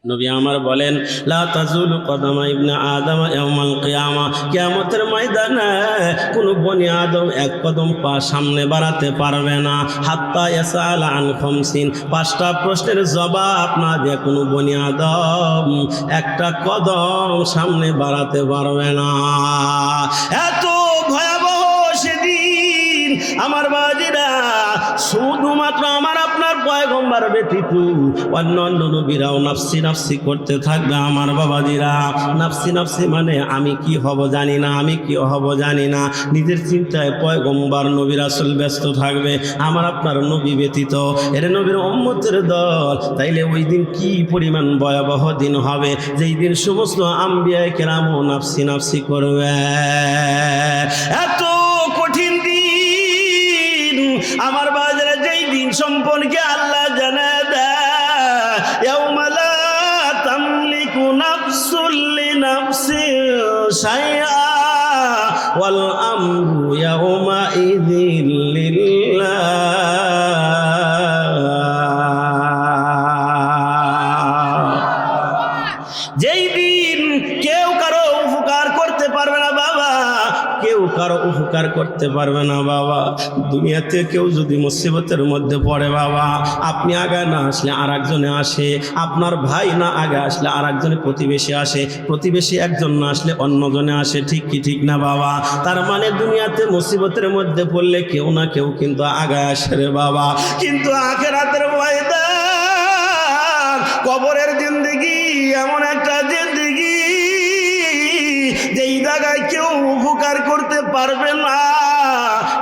নবী আমার বলেন, লা তাজুলু কদামা ইবনে আদম ইয়াউমাল কিয়ামা, কিয়ামতের ময়দানে কোন বনি আদম এক কদম পা সামনে বাড়াতে পারবে না। হাত্তা ইয়াসআল আন খামসিন, পাঁচটা প্রশ্নের জবাব না দিয়ে কোন বনি আদম একটা কদম সামনে বাড়াতে পারবে না। এত ভয়াবহ সেদিন আমার বাজিরা, শুধুমাত্র আমার আপনার পয়গম্বর ব্যতীত অন্য অন্য নবীরাও নাফসি নাফসি করতে থাকবে। আমার বাবাজিরা, নাফসি নাফসি মানে আমি কি হব জানি না, আমি কি হব জানি না, নিজের চিন্তায় পয়গম্বর নবী রাসূল ব্যস্ত থাকবে। আমার আপনার নবী ব্যতীত এর নবীর উম্মতের দল, তাইলে ওই দিন কি পরিমাণ ভয়াবহ দিন হবে, যেই দিন সমস্ত আম্বিয়া কেরামও নাফসি নাফসি করবে। এত কঠিন দিন আমার বাজারে, যেই দিন সম্পর্কে আল্লাহ জানা দেয়, ইয়াউমা লা তামলিকু নাফসুল লিনাফসিন শাইআ ওয়াল আমরু ইয়াউমা ইযিন লিল্লাহ। যেই দিন কেউ কারো উপকার করতে পারবে না বাবা, কেউ কারো উপকার করতে পারবে না বাবা। দুনিয়াতে কেউ যদি মুসিবতের মধ্যে পড়ে বাবা, আপনি আগে না আসলে আর একজনে আসে, আপনার ভাই না আগে আসলে আর একজনে প্রতিবেশী আসে, প্রতিবেশী একজন না আসলে অন্যজনে আসে, ঠিক কি ঠিক না বাবা? তার মানে দুনিয়াতে মুসিবতের মধ্যে পড়লে কেউ না কেউ কিন্তু আগে আসে রে বাবা। কিন্তু আখিরাতের ময়দান, কবরের জিন্দেগি এমন একটা জিন্দেগি যেই জায়গায় কেউ উপকার করতে পারবে না,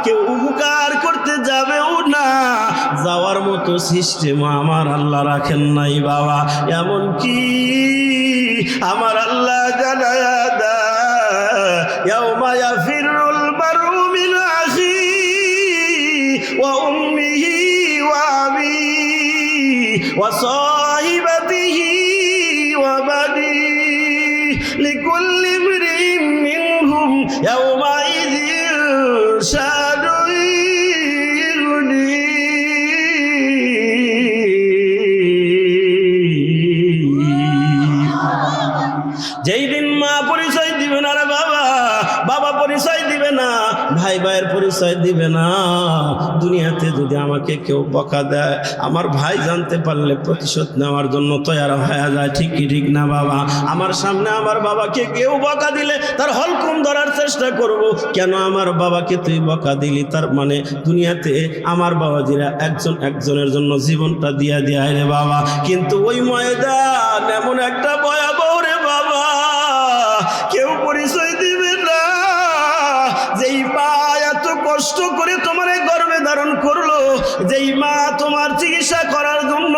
কেউ উপকার করতে যাবেও না, যাওয়ার মতো সিস্টেম আমার আল্লাহ রাখেন নাই বাবা। এমন কি আমার আল্লাহ জানায়া দেয়, ইয়াউমা ইয়াফিরুল মারউ মিন আখিহি ওয়া উম্মিহি ওয়া আবিহি ওয়া সাহিবাতিহি ওয়া বানিহি লিকুল্লি ইমরিইন মিনহুম ইয়াউমাইযিন শানুন ইগনিহি। যেই দিন মা পরিচয় দিবে না রে বাবা, বাবা পরিচয় দিবে না, ভাই ভাইয়ের পরিচয় দিবে না। দুনিয়াতে যদি আমাকে কেউ বকা দেয়, আমার ভাই জানতে পারলে প্রতিশোধ নেওয়ার জন্য তৈরি হয়ে যায়, ঠিক কি ঠিক না বাবা? আমার সামনে আমার বাবাকে কেউ বকা দিলে তার হলকুম ধরার চেষ্টা করব, কেন আমার বাবাকে তুই বকা দিলি? তার মানে দুনিয়াতে আমার বাবাজিরা একজন একজনের জন্য জীবনটা দিয়া দেয় রে বাবা। কিন্তু ওই ময়দান এমন একটা ভয়াবহ রে বাবা, কেউ পরিচয় দিবে না। যেই মা এত কষ্ট করে তোমার গর্ভে ধারণ করলো, যেই মা তোমার চিকিৎসা করার জন্য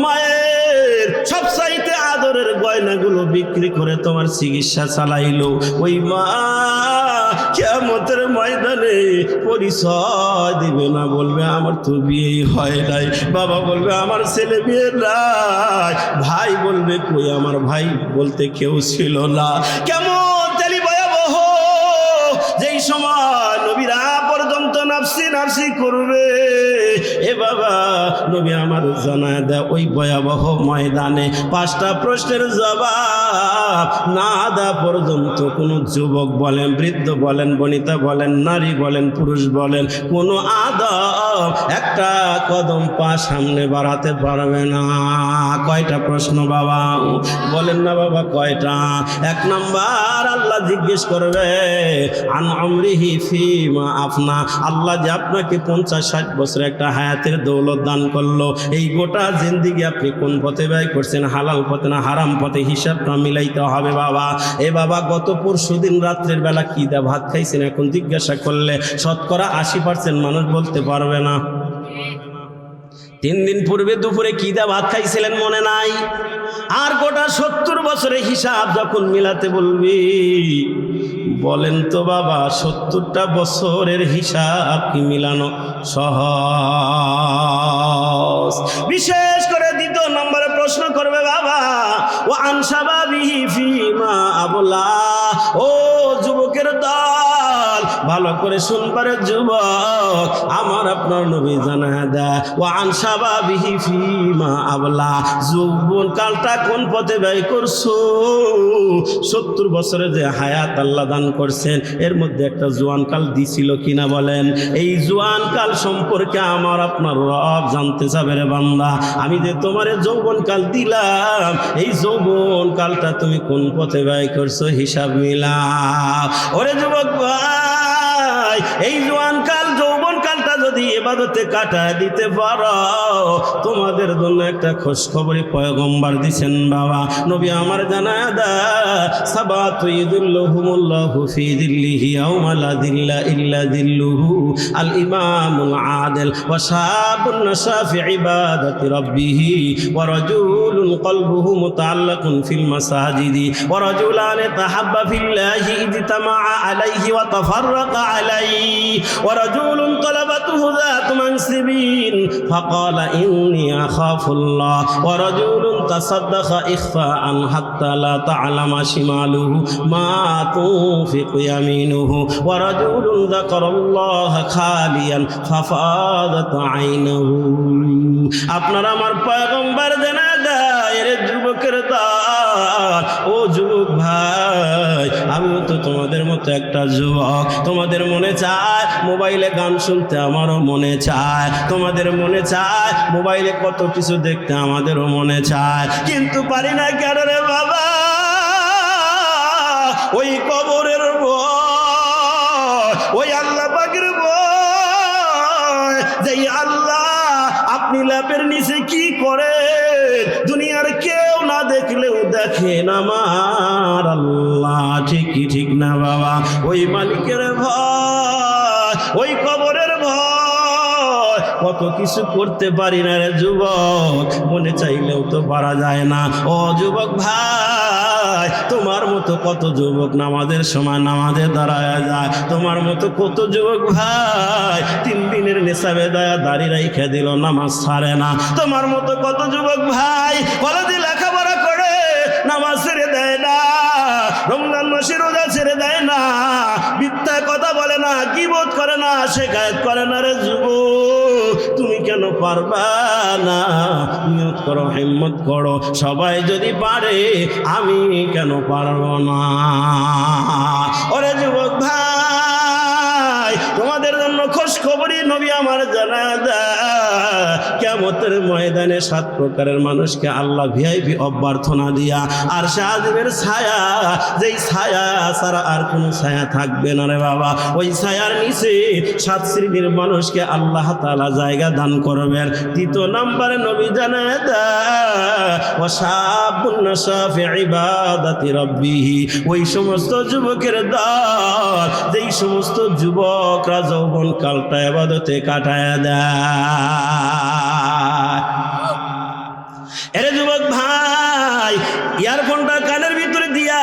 মায়ের সবচাইতে আদরের গয়নাগুলো বিক্রি করে তোমার চিকিৎসা চালাইলো, ওই মা কিয়ামতের ময়দানে পরিচয় দিবে না, বলবে আমার তো বিয়েই হয় নাই। বাবা বলবে আমার ছেলে বিয়ে নাই। ভাই বলবে কই আমার ভাই বলতে কেউ ছিল না। কেমন তেলি ভয়াবহ যেই সময় নবীরা পর্যন্ত নাফসি নাফসি করবে। এ বাবা, নবী আমার জানায় দেয় ওই ভয়াবহ ময়দানে পাঁচটা প্রশ্নের জবাব না দেওয়া পর্যন্ত কোনো যুবক বলেন, বৃদ্ধ বলেন, বনিতা বলেন, নারী বলেন, পুরুষ বলেন, কোনো আদম একটা কদম পা সামনে বাড়াতে পারবে না। কয়টা প্রশ্ন বাবা? বলেন না বাবা কয়টা? এক নাম্বার, আল্লাহ জিজ্ঞেস করবে আন আমরিহি ফিমা আফনা, আল্লাহ যে আপনাকে 50-60 বছর একটা হায়াতের দৌলত দান করলো, এই গোটা জিন্দিগি আপনি কোন পথে ব্যয় করছেন, হালাল পথে না হারাম পথে, হিসাবটা মিলাইতে হবে বাবা। এ বাবা, গত পরশুদিন রাত্রের বেলা কি দা ভাত খাইছেন, এখন জিজ্ঞাসা করলে শতকরা 80% মানুষ বলতে পারবে না। 3 দিন পূর্বে দুপুরে কি দা ভাত খাইছিলেন মনে নাই। আর গোটা 70 বছরের হিসাব যখন মিলাতে বলবি, বলেন তো বাবা 70টা বছরের হিসাব কি মিলানো সহজ? বিশেষ করে 2 নম্বরে প্রশ্ন করবে বাবা, ও আনসাবাবিহি ফিমা আবলা, ও যুবকের দল, ভালো করে শুনবারে যুবক, আমার আপনার নবী জানায় দেয় ওয়া আন শাবাবিহি ফিমা আবলা, যৌবন কালটা কোন পথে ব্যয় করছো? 70 বছরের যে হায়াত আল্লাহ দান করছেন, এর মধ্যে একটা জোয়ান কাল দিছিল কিনা বলেন? এই জোয়ান কাল সম্পর্কে আমার আপনার রব জানতে চাবে রে বান্দা। আমি যে তোমারে যৌবন কাল দিলাম, এই যৌবন কালটা তুমি কোন পথে ব্যয় করছো হিসাব মিলাও। ওরে যুবক ভাই, এই জোয়ান কাল যৌবন কালটা যদি ইবাদতে কাটায় দিতে পারো, তোমাদের জন্য একটা খোঁজ খবরই পয়গম্বর দিছেন বাবা নবী আমার জানায় দেয়, সাবাতু ইযিল্লুহুমুল্লাহু ফি যিল্লিহি ইয়াওমা লা যিল্লা ইল্লা যিল্লুহু, আল ইমামুল আদিল ওয়া শাবুন নাশা ফি ইবাদাতি রাব্বিহি ওয়া রাজুলুন কলবুহু মুতাআল্লাকুন ফিল মাসাজিদি ওয়া রাজুলান তাহাব্বা ফিল্লাহি ইজতামাআ আলাইহি ওয়া তাফাররাকা আলাইহি ওয়া রাজুলুন তালাবাতুহু যাতু মানসিবিন ফাকালা ইন্নী আখাফুল্লাহ ওয়া রাজুলুন তাসাদ্দাকা ইখফাআন হাত্তা লা তা'লামা শিমালুহু মা তুনফিকু ইয়ামিনুহু ওয়া রাজুলুন যাকারাল্লাহা খালিয়ান ফাফাদাত আইনুহু। আপনারা আমার পয়গম্বর জানায় দেয়, রে যুবকের দল, ও যুবক ভাই, আমিও তো তোমাদের মতো একটা যুবক। তোমাদের মনে চায় মোবাইলে গান শুনতে, আমারও মনে চায়। তোমাদের মনে চায় মোবাইলে কত কিছু দেখতে, আমাদেরও মনে চায়, কিন্তু পারি না কেন রে বাবা? ওই কবরের ভয়, ওই আল্লাহ পাকের ভয়, যেই আল্লাহ আপনি ল্যাপের নিচে কি করে দুনিয়ার কেউ না দেখলেও দেখেন আমার আল্লাহ। ঠিকই ঠিক না বাবা? ওই মালিকের ভয়, ওই কবরের ভয়, কত কিছু করতে পারি না রে যুবক, মনে চাইলেও তো পারা যায় না। ও যুবক ভাই, তোমার মতো কত যুবক নামাজের সময় নামাজে দাঁড়ায় যায়, তোমার মতো কত যুবক ভাই 3 দিনের নেশাবে দাড়ি রাইখা দিল, নামাজ ছাড়ে না। তোমার মতো কত যুবক ভাই কলেজে লেখাপড়া করে নামাজ ছেড়ে দেয় না, রমজান মাসে রোজা ছেড়ে দেয় না, মিথ্যা কথা বলে না, গীবত করে না, শেখায়ত করে না। রে যুবক, তুমি কেন পারবা না? নিয়ত করো, হিম্মত করো, সবাই যদি পারে আমি কেন পারবো না? ওরে যুবক ভাই, তোমাদের জন্য খোঁজ খবরই নবী আমার জানা দেয়, কিয়ামতের ময়দানে 7 প্রকারের মানুষকে আল্লাহ ভিআইপি অভ্যর্থনা দিয়া আর শাহজিবের ছায়া, যেই ছায়া ছাড়া আর কোনো ছায়া থাকবে না রে বাবা, ওই ছায়ার নিচে 7 শ্রেণীর মানুষকে আল্লাহ তাআলা জায়গা দান করবেন। 3 নম্বরে নবী জানায় দেয়, ওয়া শাবুন নাশা ফি ইবাদাতি রাব্বিহি, ওই সমস্ত যুবকের দল, যেই সমস্ত যুবকরা যৌবন কালটা ইবাদতে কাটায় দেয়। এরে যুবক ভাই, ইয়ারফোনটা কানের ভিতরে দিয়া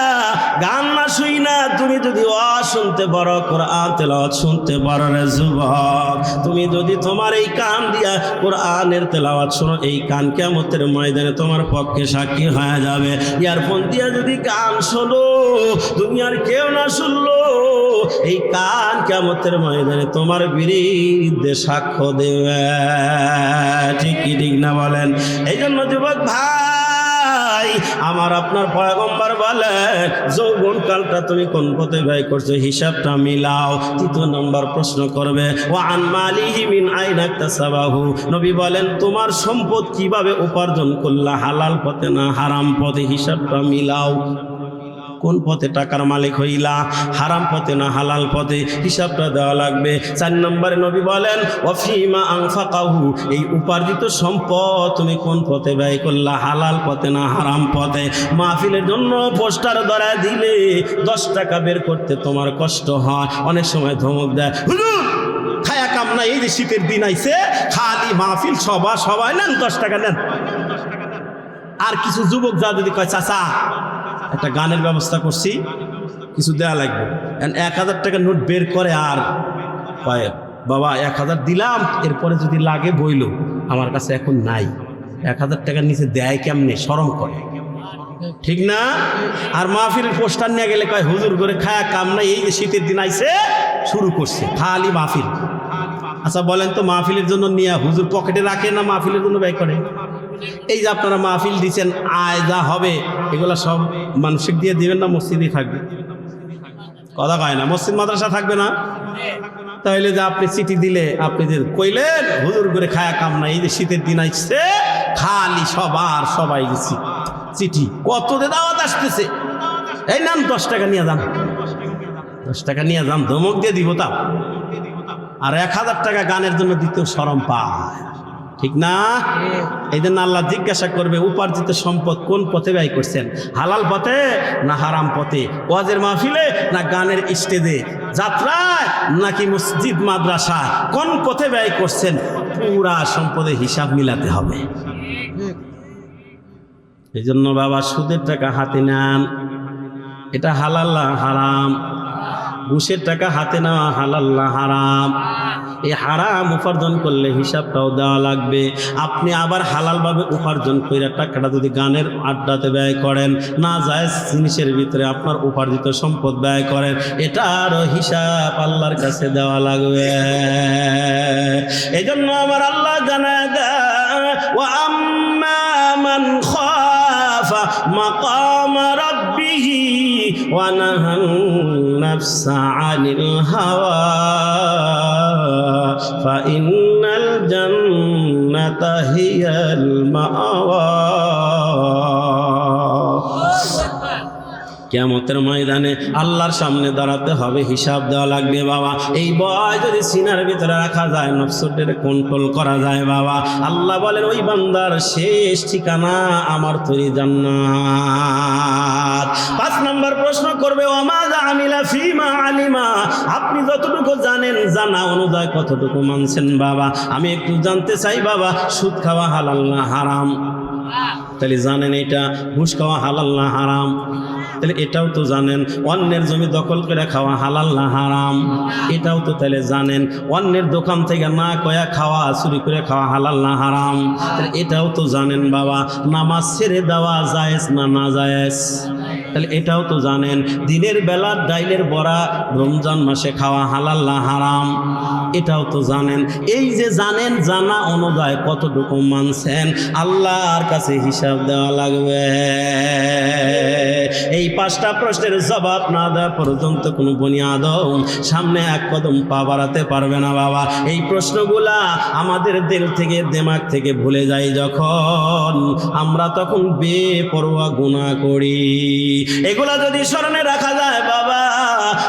গান না শুই না, তুমি যদি ওয়াজ শুনতে পারো, কোরআন তেলাওয়াত শুনতে পারো রে যুবক, তুমি যদি তোমার এই কান দিয়া কোরআনের তেলাওয়াত শোনো, এই কান কিয়ামতের ময়দানে তোমার পক্ষে সাক্ষী হয়ে যাবে। ইয়ারফোন দিয়া যদি গান শোনো, দুনিয়ার কেউ না শুনলো, এই কান কিয়ামতের ময়দানে তোমার বিরুদ্ধে সাক্ষ্য দেবে। ঠিক কি ঠিক না বলেন? এই জন্য যুবক ভাই, আমার আপনার পয়গম্বর বলে, যৌবন কালটা তুমি কোন পথে ব্যয় করছো হিসাবটা মিলাও। 3 নম্বর প্রশ্ন করবে, ওয়া আন মালিহি মিন আইনা ইকতাসাবাহু, নবী বলেন তোমার সম্পদ কিভাবে উপার্জন করলা, হালাল পথে না হারাম পথে, হিসাবটা মিলাও। কোন পথে টাকার মালিক হইলা, হারাম পথে না হালাল পথে, হিসাবটা দেওয়া লাগবে। 4 নম্বরে নবী বলেন, ওয়াফিমা আনফাকাহু, এই উপার্জিত সম্পদ তুমি কোন পথে ব্যয় করলা, হালাল পথে না হারাম পথে। মাহফিলের জন্য পোস্টার ধরায় দিলে 10 টাকা বের করতে তোমার কষ্ট হয়, অনেক সময় ধমক দেয়, হুজুর খায়া কাম না, এই যে শীতের দিন আইছে, খালি মাহফিল সবাই নেন, 10 টাকা নেন। আর কিছু যুবক যা যদি কয়, চাচা একটা গানের ব্যবস্থা করছি, কিছু দেওয়া লাগবে, 1000 টাকা নোট বের করে আর কয়, বাবা 1000 দিলাম, এরপরে যদি লাগে বইল, আমার কাছে এখন নাই। 1000 টাকার নিচে দেয় কেমনে, শরম করে, ঠিক না? আর মাহফিলের পোস্টার নিয়ে গেলে কয়, হুজুর করে খায়া কাম নাই, এই যে শীতের দিন আইছে শুরু করছে খালি মাহফিল। আচ্ছা বলেন তো, মাহফিলের জন্য নিয়ে হুজুর পকেটে রাখে না মাহফিলের জন্য ব্যয় করে? এই যে আপনারা মাহফিল দিচ্ছেন, আয় যা হবে এগুলা সব মানসিক দিয়ে দিবেন না মসজিদই থাকবে? কথা কয় না, মসজিদ মাদ্রাসা থাকবে না? তাহলে যে আপনি চিঠি দিলে, আপনি যে কইলেন হুজুর করে খায়া কাম না, এই যে শীতের দিন আসছে খালি সবাই গেছি চিঠি, কত যে দাওয়াত আসতেছে, এই নাম 10 টাকা নিয়ে যান, 10 টাকা নিয়ে যান, ধমক দিয়ে দিব তা। আর 1000 টাকা গানের জন্য দিতেও শরম পায়, ঠিক না? এই জন্য আল্লাহ জিজ্ঞাসা করবে উপার্জিত সম্পদ কোন পথে ব্যয় করছেন, হালাল পথে না হারাম পথে, ওয়াজের মাহফিলে না গানের স্টেজে, যাত্রায় নাকি মসজিদ মাদ্রাসা, কোন পথে ব্যয় করছেন, পুরা সম্পদের হিসাব মিলাতে হবে। এই জন্য বাবা সুদের টাকা হাতে নেন, এটা হালাল না হারাম? ঘুষের টাকা হাতে নেওয়া হালাল না হারাম? এই হারাম উপার্জন করলে হিসাবটাও দেওয়া লাগবে। আপনি আবার হালালভাবে উপার্জন করে টাকাটা যদি গানের আড্ডাতে ব্যয় করেন, না জায়েজ জিনিসের ভিতরে আপনার উপার্জিত সম্পদ ব্যয় করেন, এটারও হিসাব আল্লাহর কাছে দেওয়া লাগবে। এই জন্য আমার আল্লাহ জানায় দেয়, ওয়া আম্মা মান খাফা মাকাম রাব্বিহি ওয়া নাহান নাফসা আনিল হাওয়া ফাইন্নাল জান্নাতা হিয়াল মাওয়া। কিয়ামতের ময়দানে আল্লাহর সামনে দাঁড়াতে হবে, হিসাব দেওয়া লাগবে বাবা। এই ভয় যদি সিনার ভিতরে রাখা যায়, নফসটাকে কন্ট্রোল করা যায় বাবা, আল্লাহ বলেন ওই বান্দার শেষ ঠিকানা আমার তৈরি জান্নাত। 5 নম্বর প্রশ্ন করবে, ওমা আমিলা ফিমা আলিমা, আপনি যতটুকু জানেন জানা অনুযায়ী কতটুকু মানছেন বাবা? আমি একটু জানতে চাই বাবা, সুদ খাওয়া হালাল না হারাম? তাহলে জানেন এটা। ঘুষ খাওয়া হালাল না হারাম? তাহলে এটাও তো জানেন। অন্যের জমি দখল করে খাওয়া হালাল না হারাম? এটাও তো তাহলে জানেন। অন্যের দোকান থেকে না কয়া খাওয়া, চুরি করে খাওয়া হালাল না হারাম? তাহলে এটাও তো জানেন বাবা। নামাজ ছেড়ে দেওয়া জায়েজ না না জায়েজ? তাহলে এটাও তো জানেন। দিনের বেলা ডাইলের বড়া রমজান মাসে খাওয়া হালাল না হারাম? এটাও তো জানেন। এই যে জানেন, জানা অনুযায়ী কতটুকু মানছেন, আল্লাহর কাছে হিসাব দেওয়া লাগবে। এই 5টা প্রশ্নের জবাব না দেওয়া পর্যন্ত কোনো বনি আদম সামনে এক কদম পা বাড়াতে পারবে না বাবা। এই প্রশ্নগুলা আমাদের দিল থেকে, দিমাগ থেকে ভুলে যাই যখন, আমরা তখন বেপরোয়া গুনাহ করি। এগুলা যদি স্মরণে রাখা যায় বাবা,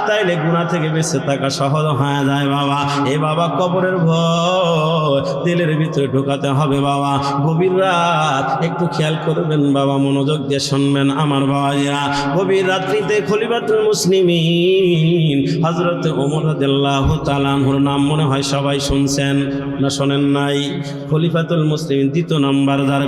তাইলে গুনাহ থেকে বেঁচে থাকা সহজ হয়ে যায় বাবা। এ বাবা, কবরের ভয় দিলের ভিতরে ঢোকাতে হবে বাবা। গভীর রাত একটু খেয়াল করবেন বাবা, মনোযোগ দিয়ে শুনবেন আমার বাবাজিরা। গভীর রাত্রিতে খলিফাতুল মুসলিমিন হযরত ওমর রাদিয়াল্লাহু তাআলা আনহুর নাম মনে হয় সবাই শুনছেন না শোনেন নাই? খলিফাতুল মুসলিমিন, 2 নম্বর যার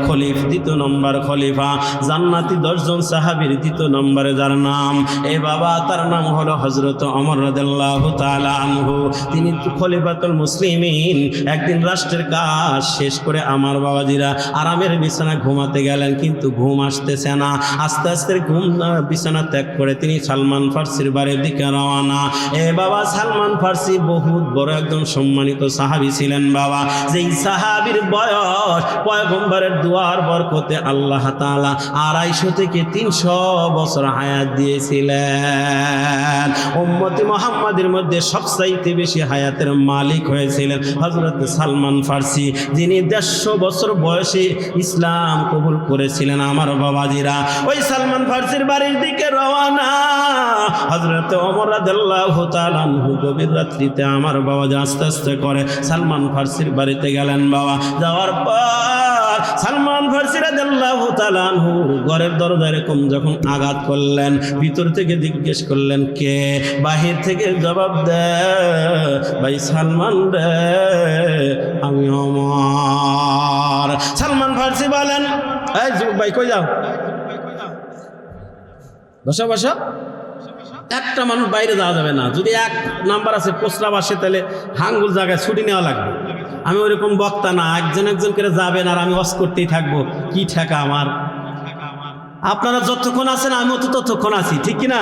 দ্বিতীয় নম্বর খলিফা, জান্নাতি 10 জন সাহাবীর 2 নম্বরে যার নাম, এ বাবা তার নাম হলো হযরত ওমর রাদিয়াল্লাহু তাআলা আনহু। তিনি খলিফাতুল মুসলিমিন একদিন রাষ্ট্রের কাজ শেষ করে আমার বাবাজিরা আরামের বিছানা ঘুমাতে গেলেন, কিন্তু ঘুম আসতেছে না। আস্তে আস্তে ঘুম বিছানা ত্যাগ করে তিনি সালমান ফার্সির বাড়ির দিকে রওনা। এ বাবা, সালমান ফার্সি বহুত বড় একজন সম্মানিত সাহাবী ছিলেন বাবা। যেই সাহাবীর বয়স পয়গম্বরের দুয়ার বরকতে আল্লাহ তাআলা 250 থেকে 300 বছর হায়াত দিয়েছিলেন। উম্মতি মুহাম্মাদের মধ্যে সবচাইতে বেশি হায়াতের মালিক হয়েছিলেন হযরত সালমান ফার্সি, যিনি 150 বছর বয়সে ইসলাম কবুল করেছিলেন আমার বাবাজিরা। ওই সালমান ফার্সির বাড়ির দিকে রওনা হযরত ওমর রাদিয়াল্লাহু তাআলা আনহু গভীর রাত্রিতে আমার বাবা আস্তে আস্তে করে সালমান ফার্সির বাড়িতে গেলেন বাবা। যাওয়ার পর সালমান ফার্সি রাদিয়াল্লাহু তাআলা আনহু ঘরের দরজা এরকম যখন আঘাত করলেন, ভিতর থেকে জিজ্ঞেস করলেন কে? বাহির থেকে জবাব দেয়, ভাই সালমান রে, আমি ওমর। সালমান ফার্সি বলেন, এই যুবক ভাই কই যাও? বসো বসো। একটা মানুষ বাইরে যাওয়া যাবে না। যদি 1 নাম্বার আছে প্রস্রাব আসে, তাহলে হাঙ্গুল জায়গায় ছুটি নেওয়া লাগবে। আমি ওইরকম বক্তা না, একজন একজন করে যাবেন আর আমি ওয়াজ করতেই থাকবো, কি ঠেকা আমার? আপনারা যতক্ষণ আছেন আমিও তো ততক্ষণ আছি, ঠিক কিনা?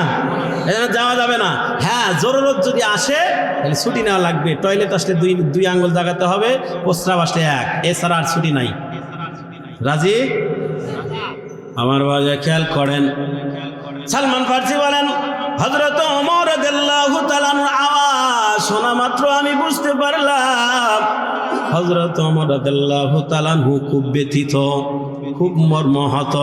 এখানে যাওয়া যাবে না। হ্যাঁ, জরুরত যদি আসে তাহলে ছুটি নেওয়া লাগবে। টয়লেট আসলে দুই আঙ্গুল দাগাতে হবে, প্রস্রাব আসলে এক, এছাড়া আর ছুটি নাই। রাজি? আমার বাজে খেয়াল করেন। সালমান ফার্সি বলেন, হযরত ওমর রাদিয়াল্লাহু তাআলা আওয়াজ শোনা মাত্র আমি বুঝতে পারলাম হযরত ওমর রাদিয়াল্লাহু তাআলা খুব ব্যথিত, খুব মর্মাহত।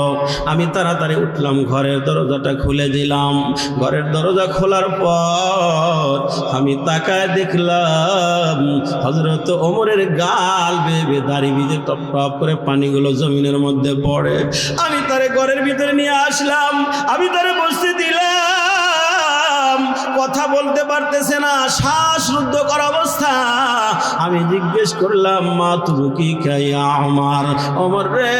আমি তাড়াতাড়ি উঠলাম, ঘরের দরজাটা খুলে দিলাম। ঘরের দরজা খোলার পর আমি তাকায় দেখলাম হযরত ওমরের গাল বেয়ে দাড়ি ভিজে টপ টপ করে পানিগুলো জমিনের মধ্যে পড়ে। আমি তারে ঘরের ভিতরে নিয়ে আসলাম, আমি তারে বসতে দিলাম। কথা বলতে পারতেছে না, শ্বাসরুদ্ধকর অবস্থা। আমি জিজ্ঞেস করলাম, মা তুমি কি খাইয়া আমার ওমর রে,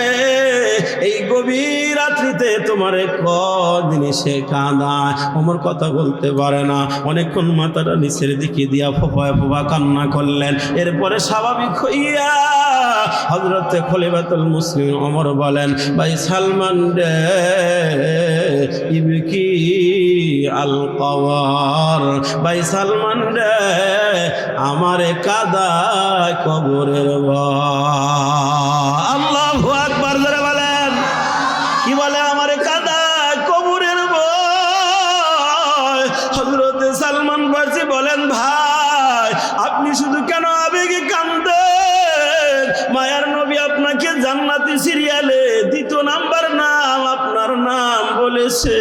এই গভীর রাত্রিতে তোমারে কদিনে সে কাঁদায়? ওমর কথা বলতে পারে না, অনেকক্ষণ মাথাটা নিচের দিকে দিয়া ফোঁপায় ফোঁপা কান্না করলেন। এরপরে স্বাভাবিক হইয়া হযরতে খলিফাতুল মুসলিম ওমর বলেন, ভাই সালমান রে, ইবকি আল কবর, ভাই সালমান রে, আমারে কাদায় কবরের ভয়। আল্লাহু আকবার জোরে বলেন। কি বলে? আমারে কাদায় কবরের ভয়। হযরতে সালমান ফার্সি বলেন, ভাই আপনি শুধু কেন আবেগে কাঁদেন? মায়ার নবী আপনাকে জান্নাতি সিরিয়ালে 2 নাম্বার নাম আপনার নাম বলেছে,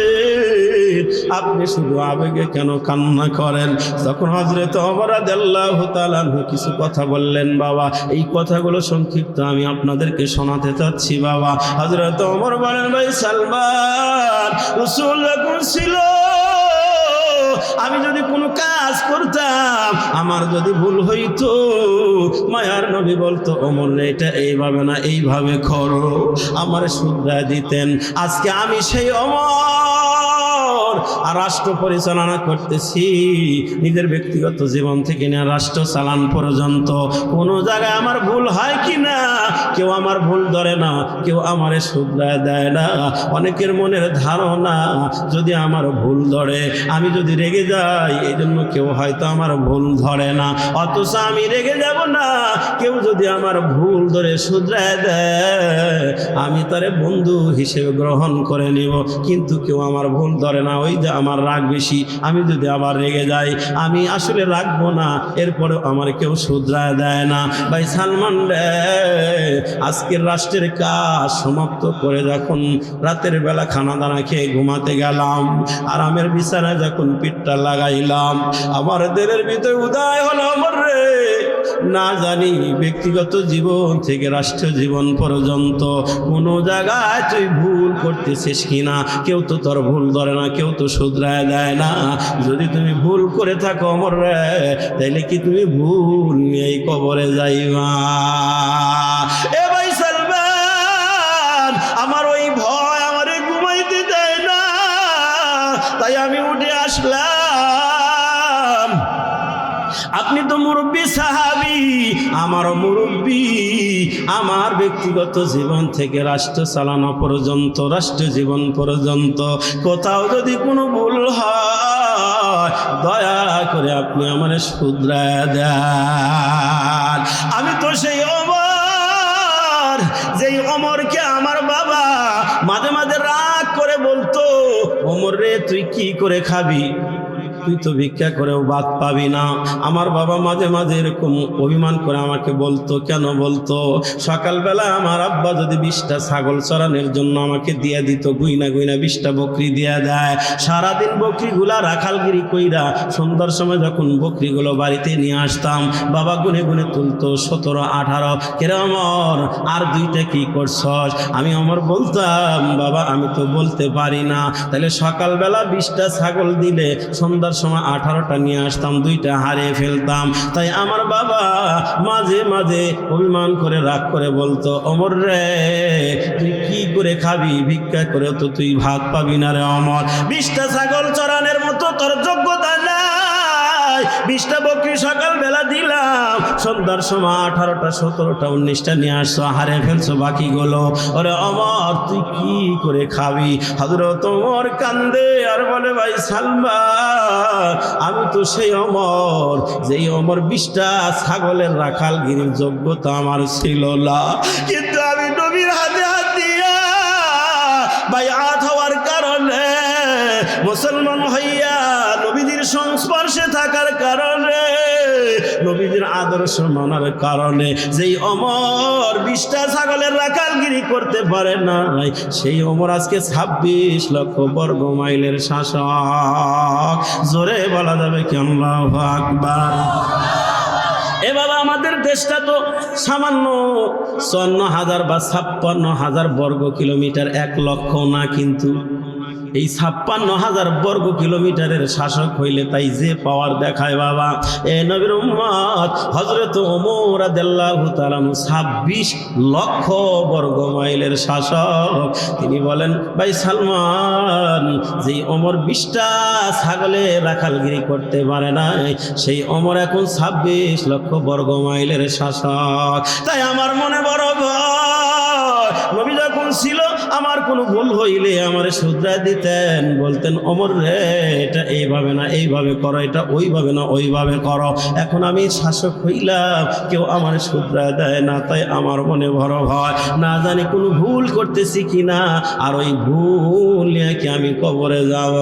আপনি শুধু আবেগে কেন কান্না করেন? তখন হযরত ওমর রাদিয়াল্লাহু তাআলা কিছু কথা বললেন। বাবা, এই কথাগুলো সংক্ষিপ্ত আমি আপনাদেরকে শোনাতে চাচ্ছি। বাবা, হযরত ওমর বলেন, ভাই সালমান, রাসূল যখন ছিল, আমি যদি কোনো কাজ করতাম, আমার যদি ভুল হইতো, মায়ার নবী বলতো, ওমর রে এটা এইভাবে না এইভাবে করো, আমার শুধরায় দিতেন। আজকে আমি সেই ওমর, আর রাষ্ট্র পরিচালনা করতেছি। নিজের ব্যক্তিগত জীবন থেকে নিয়ে রাষ্ট্র চালান পর্যন্ত কোনো জায়গায় আমার ভুল হয় কি না, কেউ আমার ভুল ধরে না, কেউ আমারে শুধরায় দেয় না। অনেকের মনের ধারণা যদি আমার ভুল ধরে, আমি যদি রেগে যাই, এই জন্য কেউ হয়তো আমার ভুল ধরে না। অথচ আমি রেগে যাব না, কেউ যদি আমার ভুল ধরে শুধরায় দেয়, আমি তারে বন্ধু হিসেবে গ্রহণ করে নিব। কিন্তু কেউ আমার ভুল ধরে না, ওই যে আমার রাগ বেশি, আমি যদি আবার রেগে যাই, আমি আসলে রাখবো না, এরপরে আমার কেউ শুধরায় দেয় না। ভাই সালমান রে, আজকের রাষ্ট্রের কাজ সমাপ্ত করে যখন রাতের বেলা খানা দানা খেয়ে ঘুমাতে গেলাম, আরামের বিছানায় যখন পিঠটা লাগাইলাম, আমার দেহের ভিতরে উদয় হলো, ওমর রে, না জানি ব্যক্তিগত জীবন থেকে রাষ্ট্রীয় জীবন পর্যন্ত কোনো জায়গায় তুই ভুল করতেছিস কিনা। কেউ তো তোর ভুল ধরে না, কেউ তো শুধরায় দেয় না। যদি তুমি ভুল করে থাকো ওমর রে, তাইলে কি তুমি ভুল নিয়েই কবরে যাইবা? এ ভাই সালমান, আমার ওই ভয় আমারে ঘুমাইতে দেয় না, তাই আমি উঠে আসলাম। আপনি তো মুরব্বী সাহাবী, আমারও মুরব্বী। আমার ব্যক্তিগত জীবন থেকে রাষ্ট্র চালানো পর্যন্ত, রাষ্ট্র জীবন পর্যন্ত কোথাও যদি কোনো ভুল হয়, দয়া করে আপনি আমারে শুধরায় দেন। আমি তো সেই ওমর, যেই ওমরকে আমার বাবা মাঝে মাঝে রাগ করে বলতো, ওমর রে তুই কি করে খাবি, তুই তো ভিক্ষা করেও ভাত পাবি না। আমার বাবা মাঝে মাঝে এরকম অভিমান করে আমাকে বলতো। কেন বলতো? সকালবেলা আমার আব্বা যদি 20টা ছাগল চড়ানোর জন্য আমাকে দিয়ে দিত, গুইনা গুইনা 20টা বকরি দিয়ে দেয়। সারাদিন বকরিগুলা রাখালগিরি কইরা সন্ধ্যার সময় যখন বকরিগুলো বাড়িতে নিয়ে আসতাম, বাবা গুনে গুনে তুলতো 17, 18। কেরে অমর, আর 2টা কি করছস? আমি অমর বলতাম, বাবা আমি তো বলতে পারি না। তাহলে সকালবেলা 20টা ছাগল দিলে সন্ধ্যার সময় 18টা নিয়ে আসতাম, 2টা হারিয়ে ফেলতাম। তাই আমার বাবা মাঝে মাঝে অভিমান করে রাগ করে বলতো, অমর রে তুই কি করে খাবি, ভিক্ষা করে তো তুই ভাত পাবি না রে অমর। 20টা ছাগল চড়ানোর মতো তোর যোগ্যতা নাই। ভাই 20টা বকরি সকালবেলা দিলাম, সন্ধ্যার সময় 18টা 17টা 19টা নিয়ে আসছো, হারিয়ে ফেলছো বাকিগুলো। ওরে ওমর তুই কি করে খাবি? হযরত ওমর কান্দে আর বলে ভাই সালমান, আমি তো সেই ওমর যেই ওমর 20টা ছাগলের রাখালগিরির যোগ্যতা আমার ছিল না, কিন্তু আমি নবীর হাতে হাত দিয়া বাইআত হওয়ার কারণে, মুসলমান হইয়া নবীজির সংস্পর্শে থাকার কারণে, নবীজির আদর্শ মানার কারণে যেই ওমর 20টা ছাগলের রাখালগিরি করতে পারে নাই, সেই ওমর আজকে 26 লক্ষ বর্গ মাইলের শাসক। জোরে বলা যাবে কি আল্লাহু আকবার? এ বাবা, আমাদের দেশটা তো সামান্য 54,000 বা 56,000 বর্গ কিলোমিটার, 1 লক্ষ না, কিন্তু এই 56,000 বর্গ কিলোমিটারের শাসক হইলে তাই যে পাওয়ার দেখায় বাবা। এ নবীর উম্মত হযরত ওমর রাদিয়াল্লাহু তাআলা 26 লক্ষ বর্গ মাইলের শাসক। তিনি বলেন ভাই সালমান, যেই ওমর 20টা ছাগলে রাখালগিরি করতে পারে না, সেই ওমর এখন 26 লক্ষ বর্গ মাইলের শাসক। তাই আমার মনে বড় ভয়, নবী যখন ছিল আমার কোনো ভুল হইলে আমারে শুধরায় দিতেন, বলতেন ওমর রে এটা এইভাবে না এইভাবে করো, এটা ওইভাবে না ওইভাবে করো। এখন আমি শাসক হইলাম, কেউ আমার শুধরায় দেয় না, তাই আমার মনে বড় ভয়, না জানি কোনো ভুল করতেছি কিনা, আর ওই ভুল নিয়ে কি আমি কবরে যাব।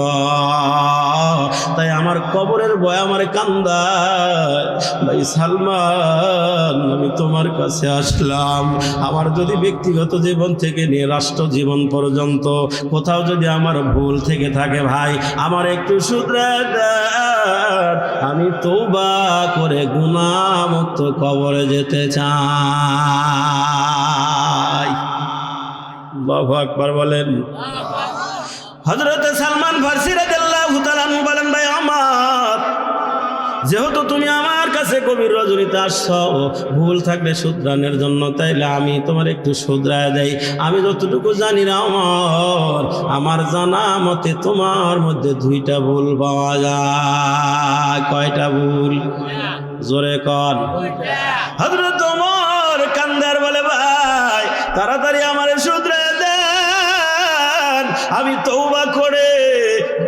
তাই আমার কবরের ভয় আমার কান্দায়। ভাই সালমান, আমি তোমার কাছে আসলাম, আমার যদি ব্যক্তিগত জীবন থেকে নিয়ে রাষ্ট্র জীবন পর্যন্ত কোথাও যদি আমার ভুল থেকে থাকে ভাই, আমার একটু শুধরায় দেন, আমি তওবা করে গুনাহমুক্ত কবরে যেতে চাই। আল্লাহু আকবার বলেন। হযরত সালমান ফারসি রাদিয়াল্লাহু তাআলা বলেন ভাই আমার, যেহেতু তুমি আমার কাছে গভীর রজনীতে আসছো ভুল থাকলে শুধরানোর জন্য, তাইলে আমি তোমার একটু শুধরায় দেই। আমি যতটুকু জানি না আমার জানা মতে তোমার মধ্যে 2টা ভুল পাওয়া যায়। কয়টা ভুল? জোরে কর। হযরত ওমর কান্দার বলে ভাই তাড়াতাড়ি আমারে শুধরায় দেন, আমি তওবা করে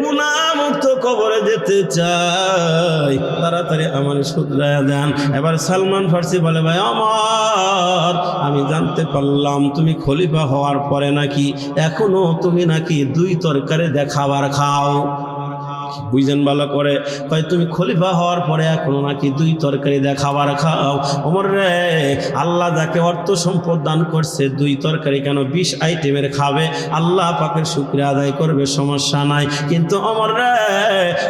গুনাহমুক্ত কবরে যেতে চাই, তাড়াতাড়ি আমার শুধরায়া দেন। এবার সালমান ফারসি বলে ভাই আমার, আমি জানতে পারলাম তুমি খলিফা হওয়ার পরে নাকি এখনো তুমি নাকি 2 তরকারি দেখাবার খাও। বুঝেন ভালো করে, কয় তুমি খলিফা হওয়ার পরে এখনো নাকি 2 তরকারি দেখাবার খাও। ওমর রে, আল্লাহ যাকে অর্থ সম্পদ দান করছে 2 তরকারি কেন 20 আইটেমের খাবে, আল্লাহ পাকের শুকরিয়া আদায় করবে, সমস্যা নাই। কিন্তু ওমর রে,